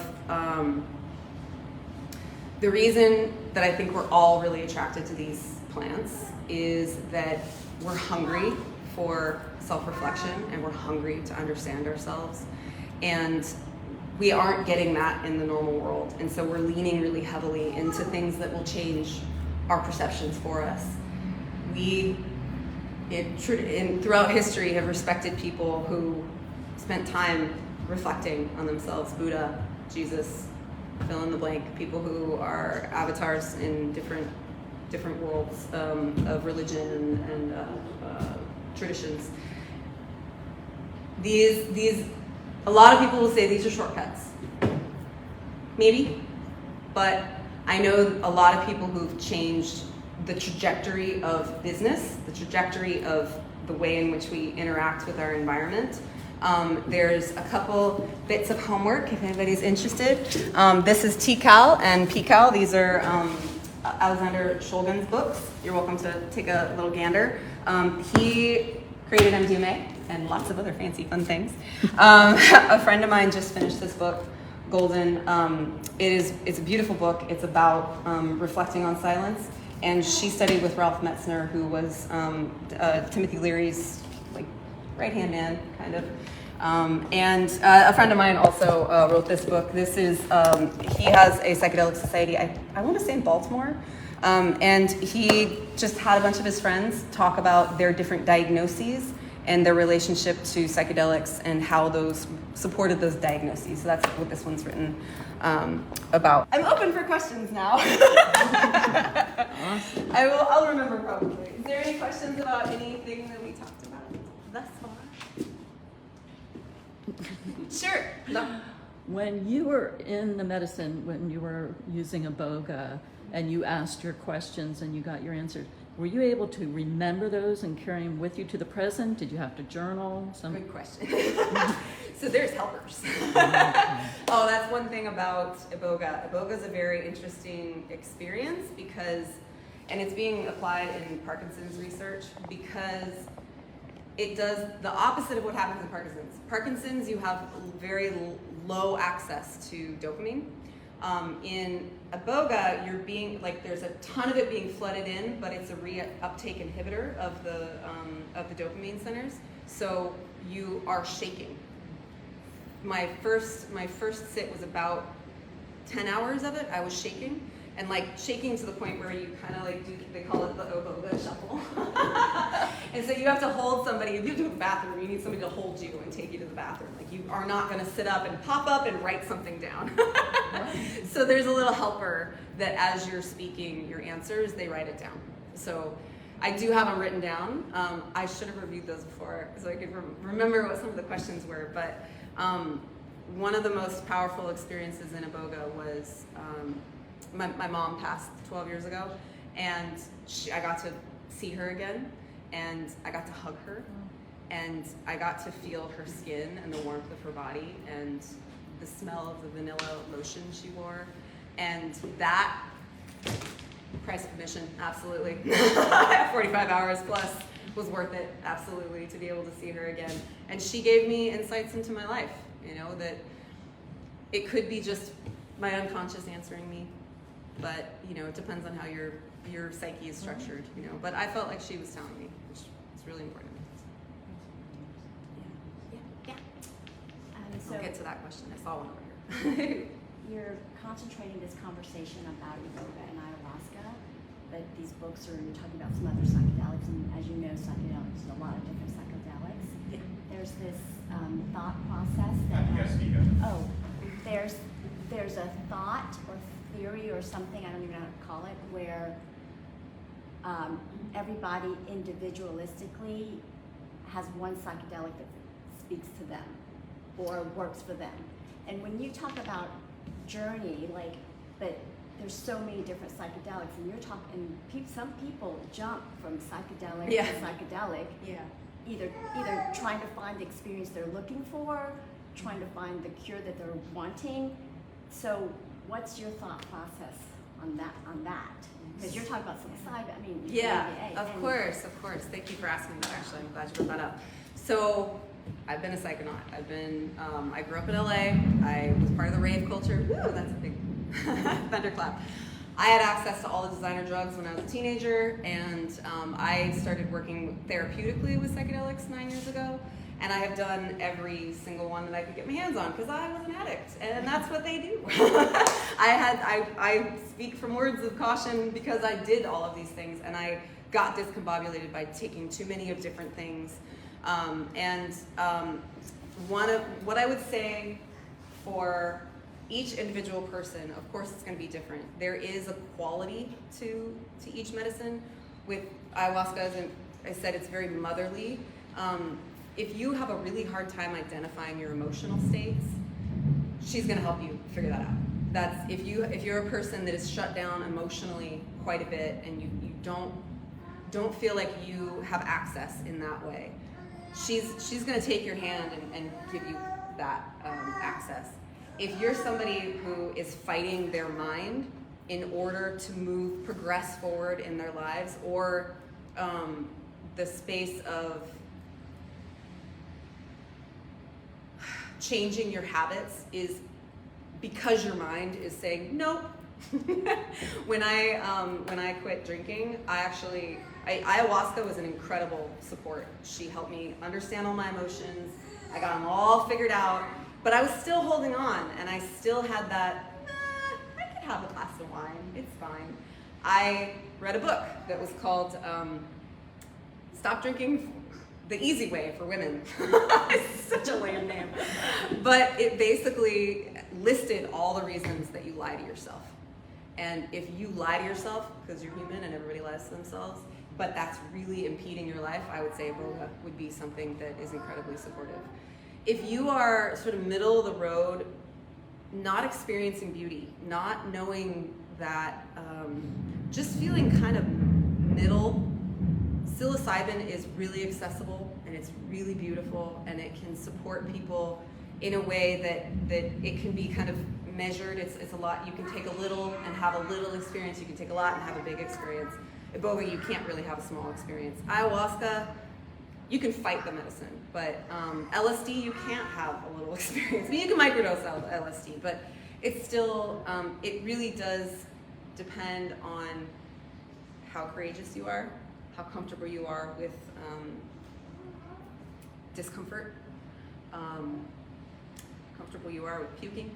A: the reason that I think we're all really attracted to these plants is that we're hungry for self-reflection, and we're hungry to understand ourselves. And we aren't getting that in the normal world. And so we're leaning really heavily into things that will change our perceptions for us. We, throughout history, have respected people who spent time reflecting on themselves. Buddha, Jesus, fill in the blank, people who are avatars in different worlds of religion and traditions. A lot of people will say these are shortcuts. Maybe, but I know a lot of people who've changed the trajectory of business, the trajectory of the way in which we interact with our environment, There's a couple bits of homework if anybody's interested. This is TCAL and PCAL. These are Alexander Shulgin's books. You're welcome to take a little gander. He created MDMA and lots of other fancy fun things. A friend of mine just finished this book, Golden. It's a beautiful book. It's about reflecting on silence. And she studied with Ralph Metzner, who was Timothy Leary's right-hand man, kind of. And a friend of mine also wrote this book. This is, he has a psychedelic society, I want to say in Baltimore. And he just had a bunch of his friends talk about their different diagnoses and their relationship to psychedelics and how those supported those diagnoses. So that's what this one's written about. I'm open for questions now.
C: Awesome.
A: I'll remember probably. Is there any questions about anything that we talked about thus far? Sure. No.
C: When you were in the medicine, when you were using Iboga and you asked your questions and you got your answers, were you able to remember those and carry them with you to the present? Did you have to journal?
A: Good question. So there's helpers. Oh, that's one thing about Iboga. Iboga is a very interesting experience because, and it's being applied in Parkinson's research because it does the opposite of what happens in Parkinson's. Parkinson's, you have very low access to dopamine. In Iboga, you're being there's a ton of it being flooded in, but it's a reuptake inhibitor of the dopamine centers. So you are shaking. My first sit was about 10 hours of it. I was shaking. And shaking to the point where you kind of they call it the Iboga shuffle. And so you have to hold somebody, if you go to the bathroom, you need somebody to hold you and take you to the bathroom. You are not going to sit up and pop up and write something down. So there's a little helper that as you're speaking your answers, they write it down. So I do have them written down. I should have reviewed those before so I could remember what some of the questions were. But one of the most powerful experiences in Iboga was my mom passed 12 years ago, and I got to see her again, and I got to hug her, and I got to feel her skin and the warmth of her body and the smell of the vanilla lotion she wore, and that price of admission, absolutely. 45 hours plus was worth it, absolutely, to be able to see her again. And she gave me insights into my life, that it could be just my unconscious answering me, but it depends on how your psyche is structured, But I felt like she was telling me, which is really important. Yeah.
D: So
A: I'll get to that question. I saw one over here.
D: you're concentrating this conversation about Iboga and Ayahuasca, but these books are you're talking about some other psychedelics, and as you know, psychedelics, there's a lot of different psychedelics.
A: Yeah.
D: There's this thought process that there's a thought or theory or something, I don't even know how to call it, where everybody individualistically has one psychedelic that speaks to them or works for them. And when you talk about journey, but there's so many different psychedelics, and you're talking, some people jump from psychedelic to psychedelic, either trying to find the experience they're looking for, trying to find the cure that they're wanting. So what's your thought process on that? Because you're talking about psilocybin,
A: Of course. Thank you for asking that, actually. I'm glad you brought that up. So I've been a psychonaut. I grew up in LA. I was part of the rave culture. Woo, that's a big thunderclap. I had access to all the designer drugs when I was a teenager, and I started working therapeutically with psychedelics 9 years ago. And I have done every single one that I could get my hands on because I was an addict, and that's what they do. I speak from words of caution because I did all of these things, and I got discombobulated by taking too many of different things. What I would say for each individual person, of course it's going to be different. There is a quality to each medicine. With ayahuasca, as I said, it's very motherly. If you have a really hard time identifying your emotional states, she's going to help you figure that out. That's if you're a person that is shut down emotionally quite a bit, and you don't feel like you have access in that way, she's going to take your hand and give you that access. If you're somebody who is fighting their mind in order to progress forward in their lives, or the space of changing your habits is because your mind is saying nope. When I quit drinking, ayahuasca was an incredible support. She helped me understand all my emotions. I got them all figured out, but I was still holding on, and I still had that, I could have a glass of wine, it's fine. I read a book that was called Stop Drinking the Easy Way for Women. It's such a lame name. But it basically listed all the reasons that you lie to yourself. And if you lie to yourself, because you're human and everybody lies to themselves, but that's really impeding your life, I would say Iboga would be something that is incredibly supportive. If you are sort of middle of the road, not experiencing beauty, not knowing that, just feeling kind of middle, psilocybin is really accessible and it's really beautiful, and it can support people in a way that it can be kind of measured. It's a lot. You can take a little and have a little experience. You can take a lot and have a big experience. Iboga, you can't really have a small experience. Ayahuasca, you can fight the medicine, but LSD, you can't have a little experience. I mean, you can microdose LSD, but it's still, it really does depend on how courageous you are, how comfortable you are with discomfort, comfortable you are with puking.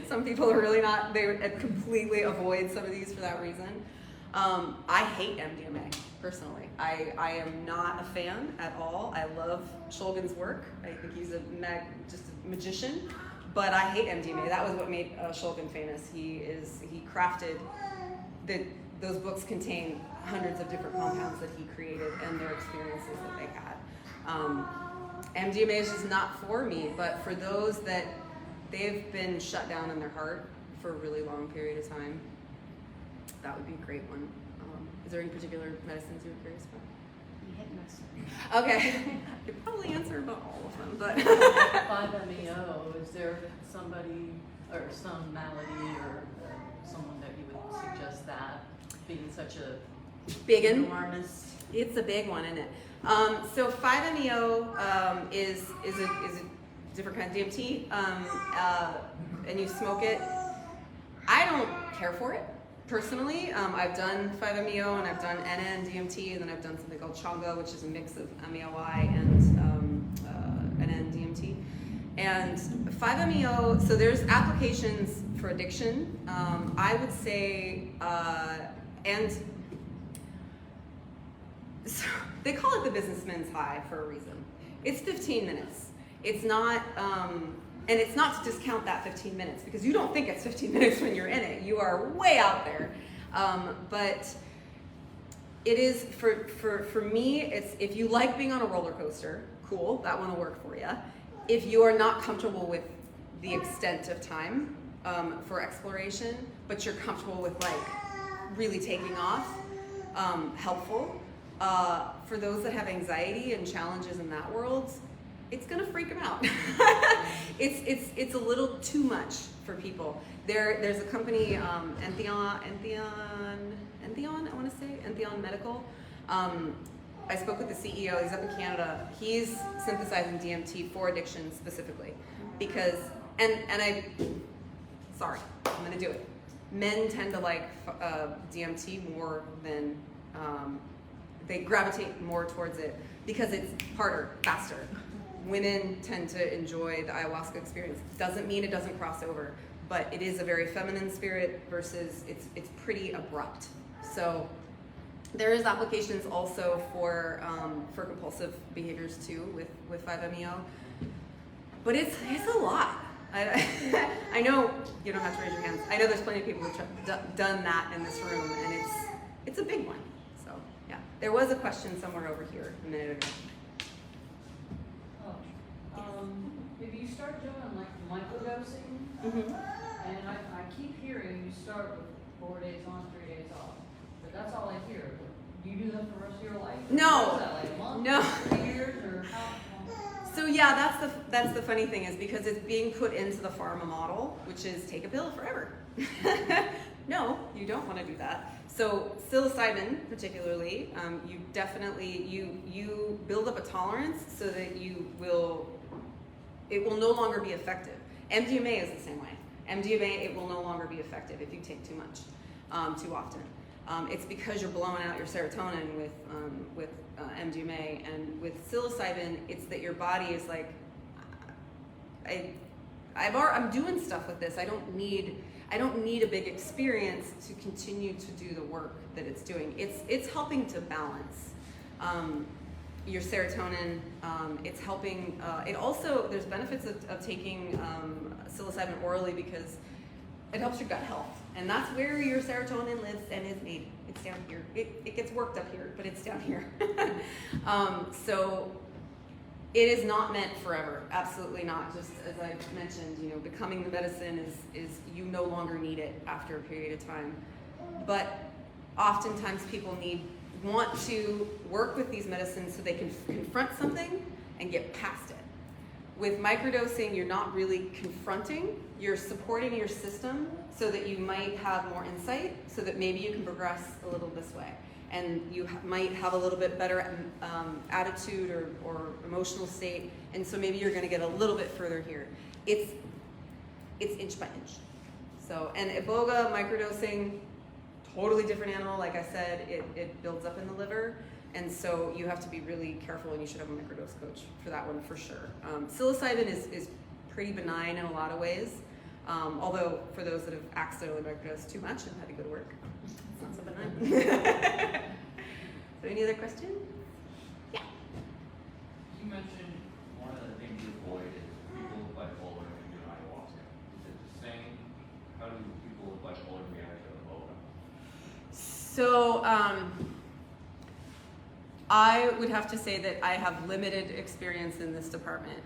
A: Some people are really not, they completely avoid some of these for that reason. I hate MDMA, personally. I am not a fan at all. I love Shulgin's work. I think he's just a magician, but I hate MDMA. That was what made Shulgin famous. He crafted, those books contain hundreds of different compounds that he created and their experiences that they had. MDMA is just not for me, but for those that they've been shut down in their heart for a really long period of time, that would be a great one. Is there any particular medicines you were curious about?
D: You hit most of them.
A: Okay. I could probably answer about all of them, but
C: 5-MeO, is there somebody or some malady or someone that you would suggest that being such a
A: Biggin.
C: enormous?
A: It's a big one, isn't it? So 5-MeO is a different kind of DMT, and you smoke it. I don't care for it. Personally, I've done 5-MeO and I've done NN-DMT, and then I've done something called Changa, which is a mix of MEOI and NN-DMT. And 5-MeO, so there's applications for addiction, I would say, and so they call it the businessman's high for a reason. It's 15 minutes. It's not, and it's not to discount that 15 minutes, because you don't think it's 15 minutes when you're in it. You are way out there. But it is, for me, it's, if you like being on a roller coaster, cool, that one will work for you. If you are not comfortable with the extent of time for exploration, but you're comfortable with like really taking off, helpful. For those that have anxiety and challenges in that world, it's gonna freak them out. It's a little too much for people. There's a company, Entheon, I want to say, Entheon Medical. I spoke with the CEO. He's up in Canada. He's synthesizing DMT for addiction specifically, because sorry, I'm gonna do it. Men tend to like DMT more than they gravitate more towards it because it's harder, faster. Women tend to enjoy the ayahuasca experience. Doesn't mean it doesn't cross over, but it is a very feminine spirit versus it's pretty abrupt. So there is applications also for compulsive behaviors too with 5-MeO, but it's a lot. I know you don't have to raise your hands. I know there's plenty of people who've done that in this room, and it's a big one. So yeah, there was a question somewhere over here a minute ago.
E: If you start doing like microdosing, and I keep hearing you start with 4 days on, 3 days off, but that's all I hear. Do you do that for the rest of your life?
A: No.
E: Is that like a month,
A: No.
E: a year?
A: So yeah, that's the funny thing is because it's being put into the pharma model, which is take a pill forever. No, you don't want to do that. So psilocybin, particularly, you definitely you build up a tolerance so that it will no longer be effective. MDMA is the same way. MDMA, it will no longer be effective if you take too much, too often. It's because you're blowing out your serotonin with MDMA, and with psilocybin, it's that your body is like, I'm doing stuff with this. I don't need a big experience to continue to do the work that it's doing. It's helping to balance your serotonin. It's helping. It also, there's benefits of taking psilocybin orally because it helps your gut health, and that's where your serotonin lives and is made. It's down here. It gets worked up here, but it's down here. So it is not meant forever. Absolutely not. Just as I mentioned, becoming the medicine is you no longer need it after a period of time. But oftentimes people want to work with these medicines so they can confront something and get past it. With microdosing, you're not really confronting, you're supporting your system so that you might have more insight, so that maybe you can progress a little this way. And you might have a little bit better attitude or emotional state, and so maybe you're gonna get a little bit further here. It's inch by inch. So, and Iboga, microdosing, totally different animal. Like I said, it builds up in the liver. And so you have to be really careful, and you should have a microdose coach for that one for sure. Psilocybin is pretty benign in a lot of ways, although for those that have accidentally microdosed too much and had to go to work, it's not so benign. So any other questions? Yeah.
B: You mentioned one of the things you avoid is people with bipolar and do ayahuasca. Is it the same? How do people with bipolar react to Iboga?
A: So, I would have to say that I have limited experience in this department,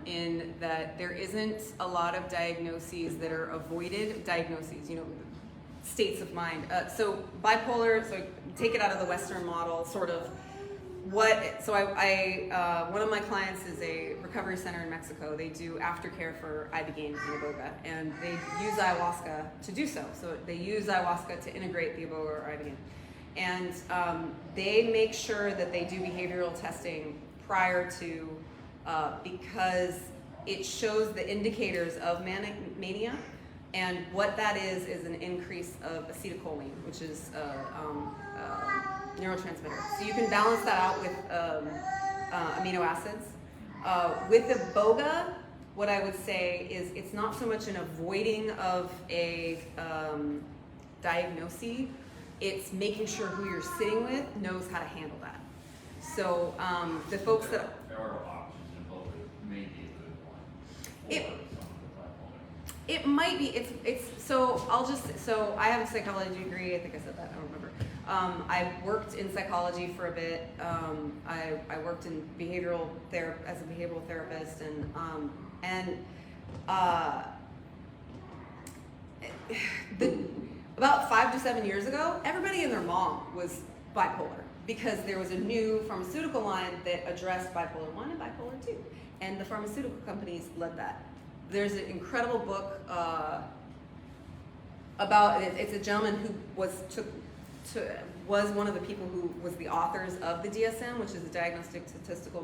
A: in that there isn't a lot of diagnoses that are avoided, states of mind. So bipolar, so take it out of the Western model, sort of so I one of my clients is a recovery center in Mexico. They do aftercare for Iboga and Iboga, and they use ayahuasca to do so. So they use ayahuasca to integrate the Iboga or Iboga. And they make sure that they do behavioral testing prior to, because it shows the indicators of mania, and what that is an increase of acetylcholine, which is a neurotransmitter. So you can balance that out with amino acids. With Iboga, what I would say is it's not so much an avoiding of a diagnosis. It's making sure who you're sitting with knows how to handle that. So the folks that
B: There are options in both. It may be a good one.
A: It-
B: for someone with bipolar.
A: it might be. So I have a psychology degree. I think I said that. I don't remember. I worked in psychology for a bit. I worked in behavioral as a behavioral therapist, about 5 to 7 years ago, everybody and their mom was bipolar because there was a new pharmaceutical line that addressed bipolar 1 and bipolar 2, and the pharmaceutical companies led that. There's an incredible book about it's a gentleman who was one of the people who was the authors of the DSM, which is the Diagnostic Statistical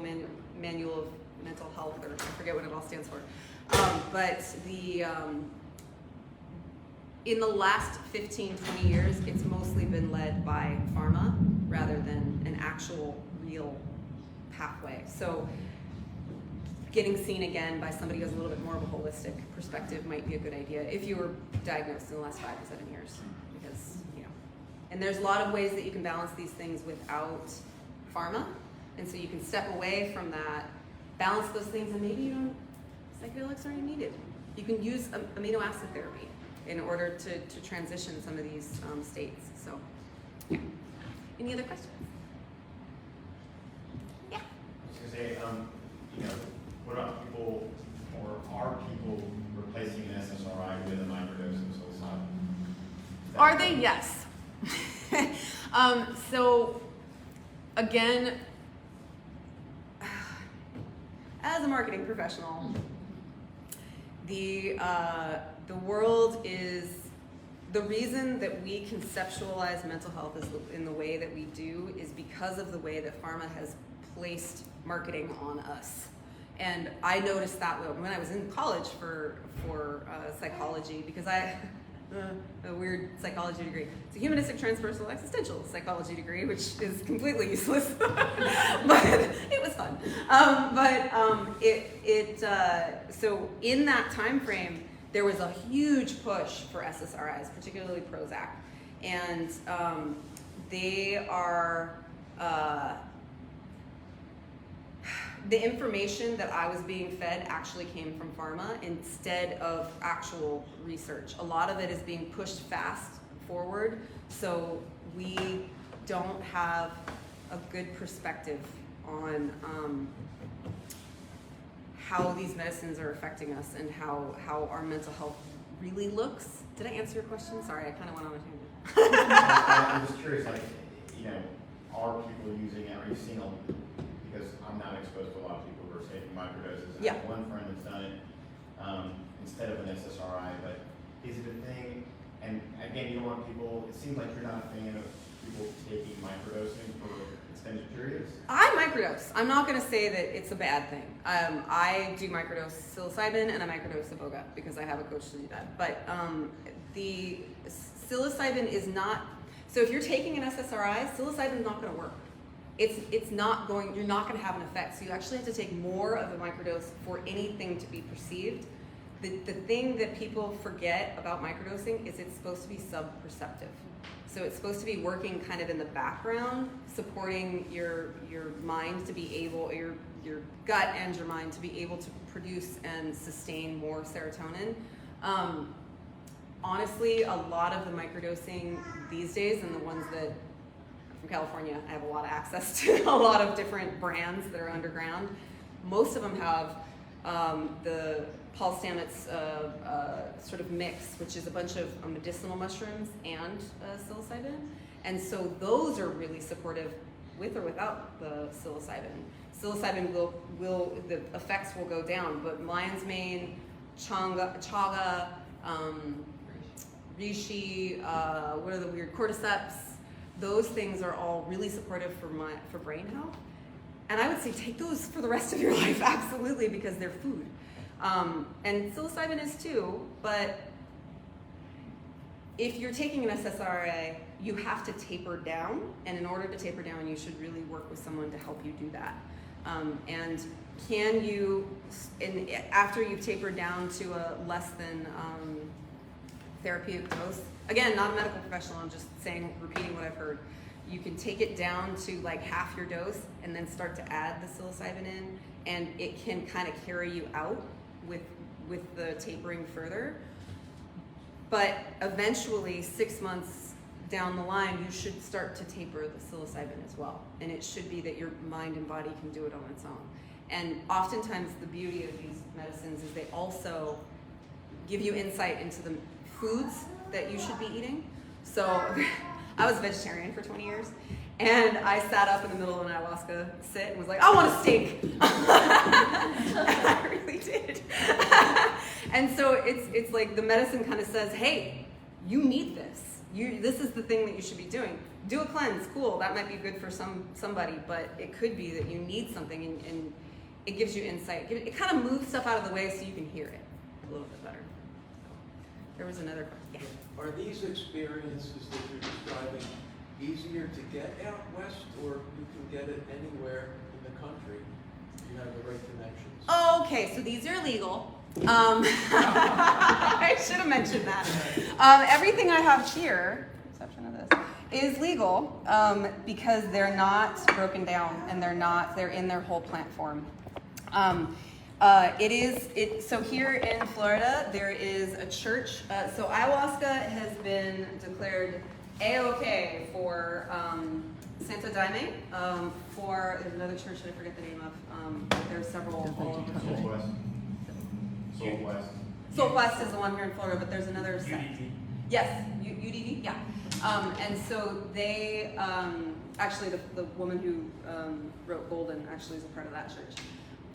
A: Manual of Mental Health, or I forget what it all stands for. In the last 15, 20 years, it's mostly been led by pharma rather than an actual real pathway. So getting seen again by somebody who has a little bit more of a holistic perspective might be a good idea if you were diagnosed in the last 5 to 7 years. Because, and there's a lot of ways that you can balance these things without pharma. And so you can step away from that, balance those things, and maybe psychedelics aren't needed. You can use amino acid therapy in order to transition some of these states. So, yeah. Any other questions? Yeah.
F: I was going to say, what about people, or are people replacing an SSRI with a microdose of psilocybin?
A: Are they? Yes. So, again, as a marketing professional, the world is, the reason that we conceptualize mental health in the way that we do is because of the way that pharma has placed marketing on us. And I noticed that when I was in college for psychology, because I a weird psychology degree. It's a humanistic transpersonal existential psychology degree, which is completely useless, but it was fun. So in that time frame, there was a huge push for SSRIs, particularly Prozac, and they are. The information that I was being fed actually came from pharma instead of actual research. A lot of it is being pushed fast forward, so we don't have a good perspective on how these medicines are affecting us and how our mental health really looks. Did I answer your question? Sorry, I kind of went on a tangent.
F: I'm just curious, like, are people using it? Are you seeing because I'm not exposed to a lot of people who are taking microdoses.
A: Yeah.
F: I have one friend that's done it instead of an SSRI, but is it a thing? And again, you don't want people, it seems like you're not a fan of people taking microdosing for extended periods.
A: I microdose. I'm not going to say that it's a bad thing. I do microdose psilocybin and I microdose Iboga because I have a coach to do that. But the psilocybin is not, so if you're taking an SSRI, psilocybin is not going to work. It's not going, you're not going to have an effect. So you actually have to take more of a microdose for anything to be perceived. The thing that people forget about microdosing is it's supposed to be sub-perceptive. So it's supposed to be working kind of in the background, supporting your mind to be able, your gut and your mind to be able to produce and sustain more serotonin. Honestly, a lot of the microdosing these days, and the ones that from California, I have a lot of access to a lot of different brands that are underground. Most of them have the Paul Stamets sort of mix, which is a bunch of medicinal mushrooms and psilocybin. And so those are really supportive with or without the psilocybin. Psilocybin will the effects will go down, but lion's mane, chaga, reishi, what are the weird cordyceps? Those things are all really supportive for brain health. And I would say take those for the rest of your life, absolutely, because they're food. And psilocybin is too, but if you're taking an SSRI, you have to taper down, and in order to taper down, you should really work with someone to help you do that. And can you, after you've tapered down to a less than therapeutic dose, again, not a medical professional, I'm just saying, repeating what I've heard. You can take it down to like half your dose and then start to add the psilocybin in, and it can kind of carry you out with the tapering further. But eventually, 6 months down the line, you should start to taper the psilocybin as well. And it should be that your mind and body can do it on its own. And oftentimes, the beauty of these medicines is they also give you insight into the foods that you should be eating. So I was a vegetarian for 20 years, and I sat up in the middle of an ayahuasca sit and was like, I want a steak. I really did. And so it's like the medicine kind of says, hey, you need this. This is the thing that you should be doing. Do a cleanse, cool, that might be good for somebody, but it could be that you need something, and it gives you insight. It kind of moves stuff out of the way so you can hear it a little bit better. There was another question. Yeah.
G: Are these experiences that you're describing easier to get out west, or you can get it anywhere in the country? You have the right connections.
A: Okay, so these are legal. I should have mentioned that. Everything I have here, exception of this, is legal because they're not broken down and they're in their whole plant form. So here in Florida, there is a church. So ayahuasca has been declared A-OK for Santa Daime. There's another church that I forget the name of. There's several all over the country. Southwest is the one here in Florida, but there's another set.
B: UDD.
A: Yes, UDD, yeah. And so they, actually the woman who wrote Golden actually is a part of that church.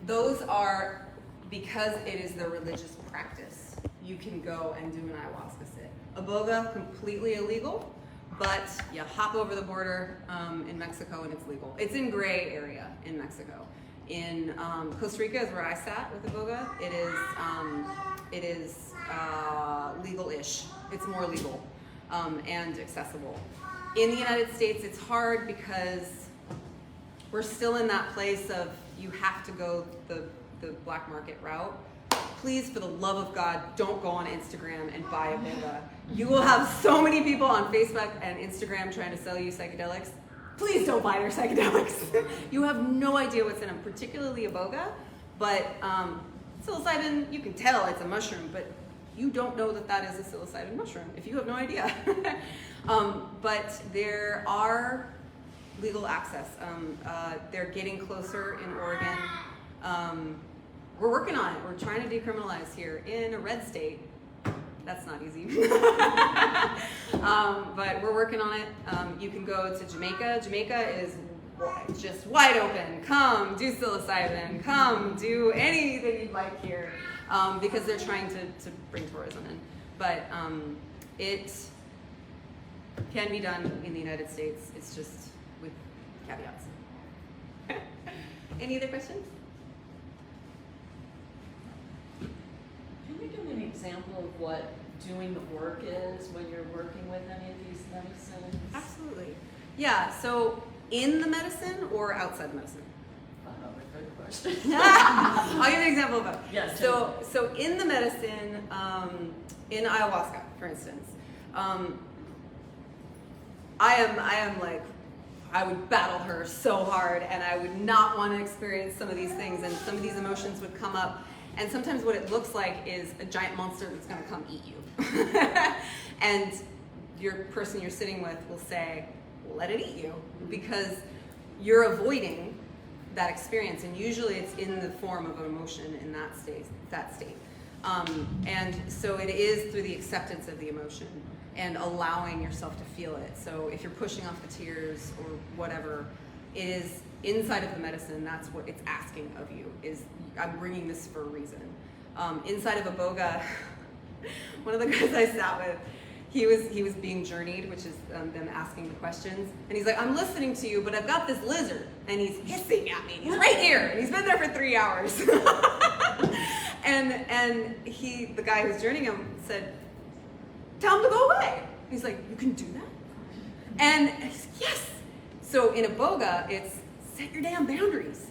A: Those are, because it is the religious practice, you can go and do an ayahuasca sit. Iboga, completely illegal, but you hop over the border in Mexico and it's legal. It's in gray area in Mexico. In Costa Rica is where I sat with Iboga. It is legal-ish. It's more legal and accessible. In the United States, it's hard because we're still in that place of you have to go the black market route. Please, for the love of God, don't go on Instagram and buy Iboga. You will have so many people on Facebook and Instagram trying to sell you psychedelics. Please don't buy their psychedelics. You have no idea what's in them, particularly Iboga. But psilocybin, you can tell it's a mushroom, but you don't know that that is a psilocybin mushroom if you have no idea. But there are legal access. They're getting closer in Oregon. We're working on it. We're trying to decriminalize here in a red state. That's not easy. But we're working on it. You can go to Jamaica. Jamaica is just wide open. Come do psilocybin. Come do anything you'd like here, because they're trying to bring tourism in. But it can be done in the United States. It's just with caveats. Any other questions?
C: Can you give me an example of what doing the work is when you're working with any of these medicines?
A: Absolutely. Yeah, so in the medicine or outside the medicine?
C: Oh, good question.
A: I'll give you an example of both.
C: Yes.
A: So in the medicine, in ayahuasca, for instance, I am like, I would battle her so hard and I would not want to experience some of these things, and some of these emotions would come up. And sometimes what it looks like is a giant monster that's going to come eat you. And your person you're sitting with will say, let it eat you, because you're avoiding that experience. And usually it's in the form of an emotion in that state. And so it is through the acceptance of the emotion and allowing yourself to feel it. So if you're pushing off the tears or whatever, it is inside of the medicine. That's what it's asking of you, is I'm bringing this for a reason. Inside of Iboga, one of the guys I sat with, he was being journeyed, which is them asking the questions. And he's like, I'm listening to you, but I've got this lizard, and he's hissing at me. He's right here, and he's been there for 3 hours. and the guy who's journeying him said, tell him to go away. He's like, you can do that? And he's like, yes. So in Iboga, it's set your damn boundaries.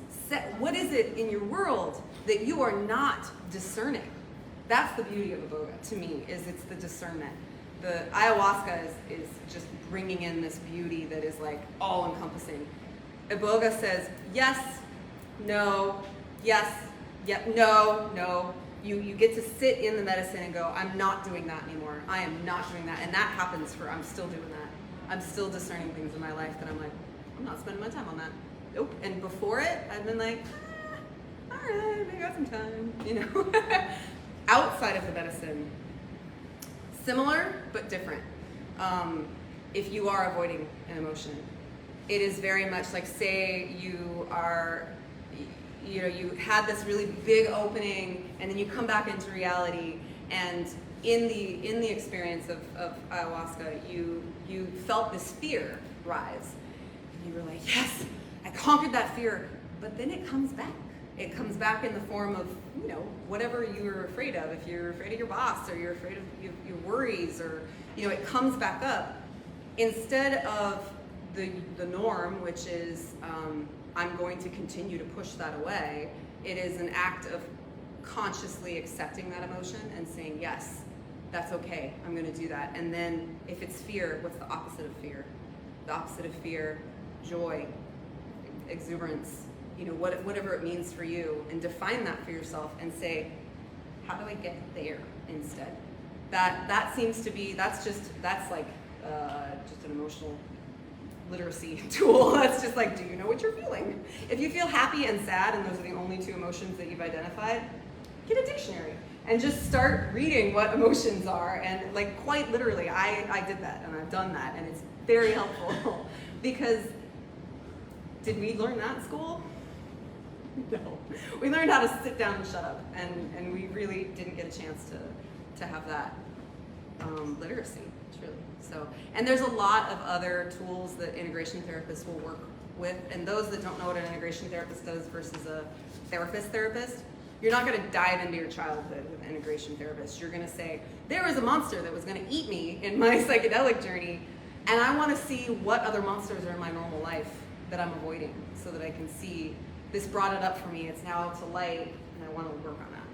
A: What is it in your world that you are not discerning? That's the beauty of Iboga, to me, is it's the discernment. The ayahuasca is just bringing in this beauty that is like all-encompassing. Iboga says, yes, no, yes, no, no. You get to sit in the medicine and go, I'm not doing that anymore. I am not doing that. And that happens I'm still doing that. I'm still discerning things in my life that I'm like, I'm not spending my time on that. Nope. And before it, I've been like, all right, I got some time, you know. Outside of the medicine, similar but different. If you are avoiding an emotion, it is very much like, say you are, you had this really big opening, and then you come back into reality, and in the experience of ayahuasca, you felt this fear rise. And you were like, yes, I conquered that fear, but then it comes back. It comes back in the form of, whatever you were afraid of. If you're afraid of your boss, or you're afraid of your worries, or, it comes back up. Instead of the norm, which is, I'm going to continue to push that away, it is an act of consciously accepting that emotion and saying, yes, that's okay, I'm going to do that. And then if it's fear, what's the opposite of fear? The opposite of fear, joy, exuberance, whatever it means for you, and define that for yourself and say, how do I get there instead? That seems to be, that's like just an emotional literacy tool. That's just like, do you know what you're feeling? If you feel happy and sad, and those are the only two emotions that you've identified, get a dictionary and just start reading what emotions are. And like, quite literally, I did that, and I've done that, and it's very helpful. Because did we learn that in school? No. We learned how to sit down and shut up, and we really didn't get a chance to have that literacy, truly. So, and there's a lot of other tools that integration therapists will work with, and those that don't know what an integration therapist does versus a therapist, you're not going to dive into your childhood with an integration therapist. You're going to say, there was a monster that was going to eat me in my psychedelic journey, and I want to see what other monsters are in my normal life that I'm avoiding so that I can see, this brought it up for me, it's now out to light, and I want to work on that.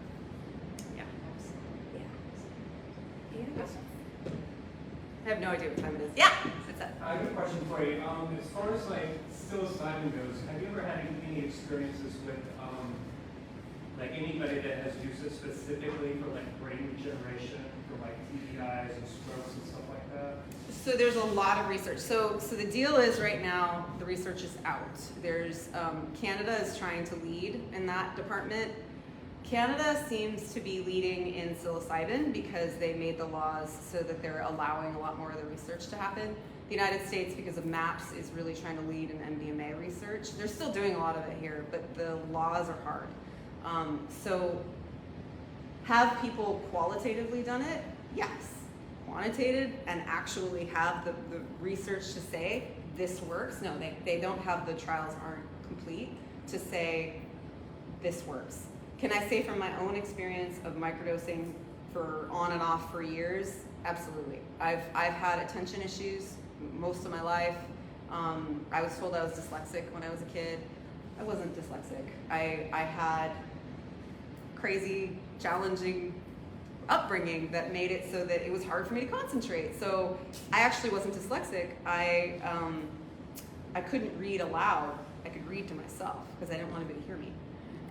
A: Yeah. Any other questions? I have no idea what time it is. Yeah, what's that?
H: I have a question for you. As far as like psilocybin goes, have you ever had any experiences with like anybody that has used it specifically for like brain regeneration, for like TBIs and strokes and stuff like that?
A: So there's a lot of research. So the deal is right now the research is out. There's Canada is trying to lead in that department. Canada seems to be leading in psilocybin because they made the laws so that they're allowing a lot more of the research to happen. The United States, because of MAPS, is really trying to lead in MDMA research. They're still doing a lot of it here, but the laws are hard. So have people qualitatively done it? Yes. Quantitative and actually have the research to say this works? No, they don't have, the trials aren't complete to say this works. Can I say from my own experience of microdosing for on and off for years? Absolutely. I've had attention issues most of my life. I was told I was dyslexic when I was a kid. I wasn't dyslexic. I had crazy, challenging upbringing that made it so that it was hard for me to concentrate. So I actually wasn't dyslexic. I couldn't read aloud. I could read to myself because I didn't want anybody to hear me.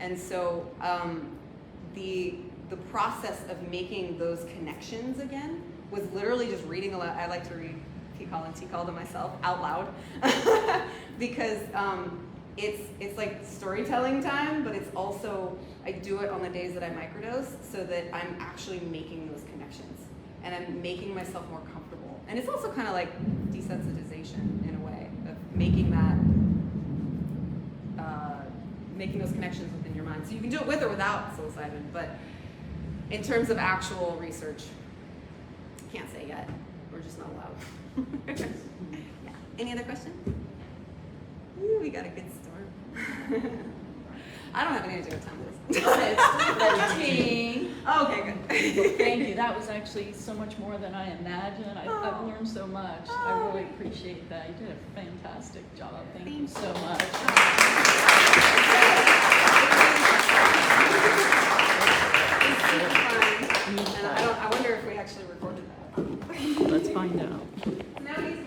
A: And so the process of making those connections again was literally just reading aloud. I like to read T-call to myself out loud because it's like storytelling time, but it's also, I do it on the days that I microdose so that I'm actually making those connections and I'm making myself more comfortable. And it's also kind of like desensitization in a way of making that, making those connections within your mind. So you can do it with or without psilocybin, but in terms of actual research, can't say yet. We're just not allowed. Yeah. Any other questions? Ooh, we got a good storm. I don't have any idea what time it is.
C: It's 13.
A: Okay, good.
C: Thank you. That was actually so much more than I imagined. I've learned so much. I really appreciate that. You did a fantastic job. Thank you so much.
A: It's super fun. And I wonder if we actually recorded that.
C: Let's find out.
A: Now he's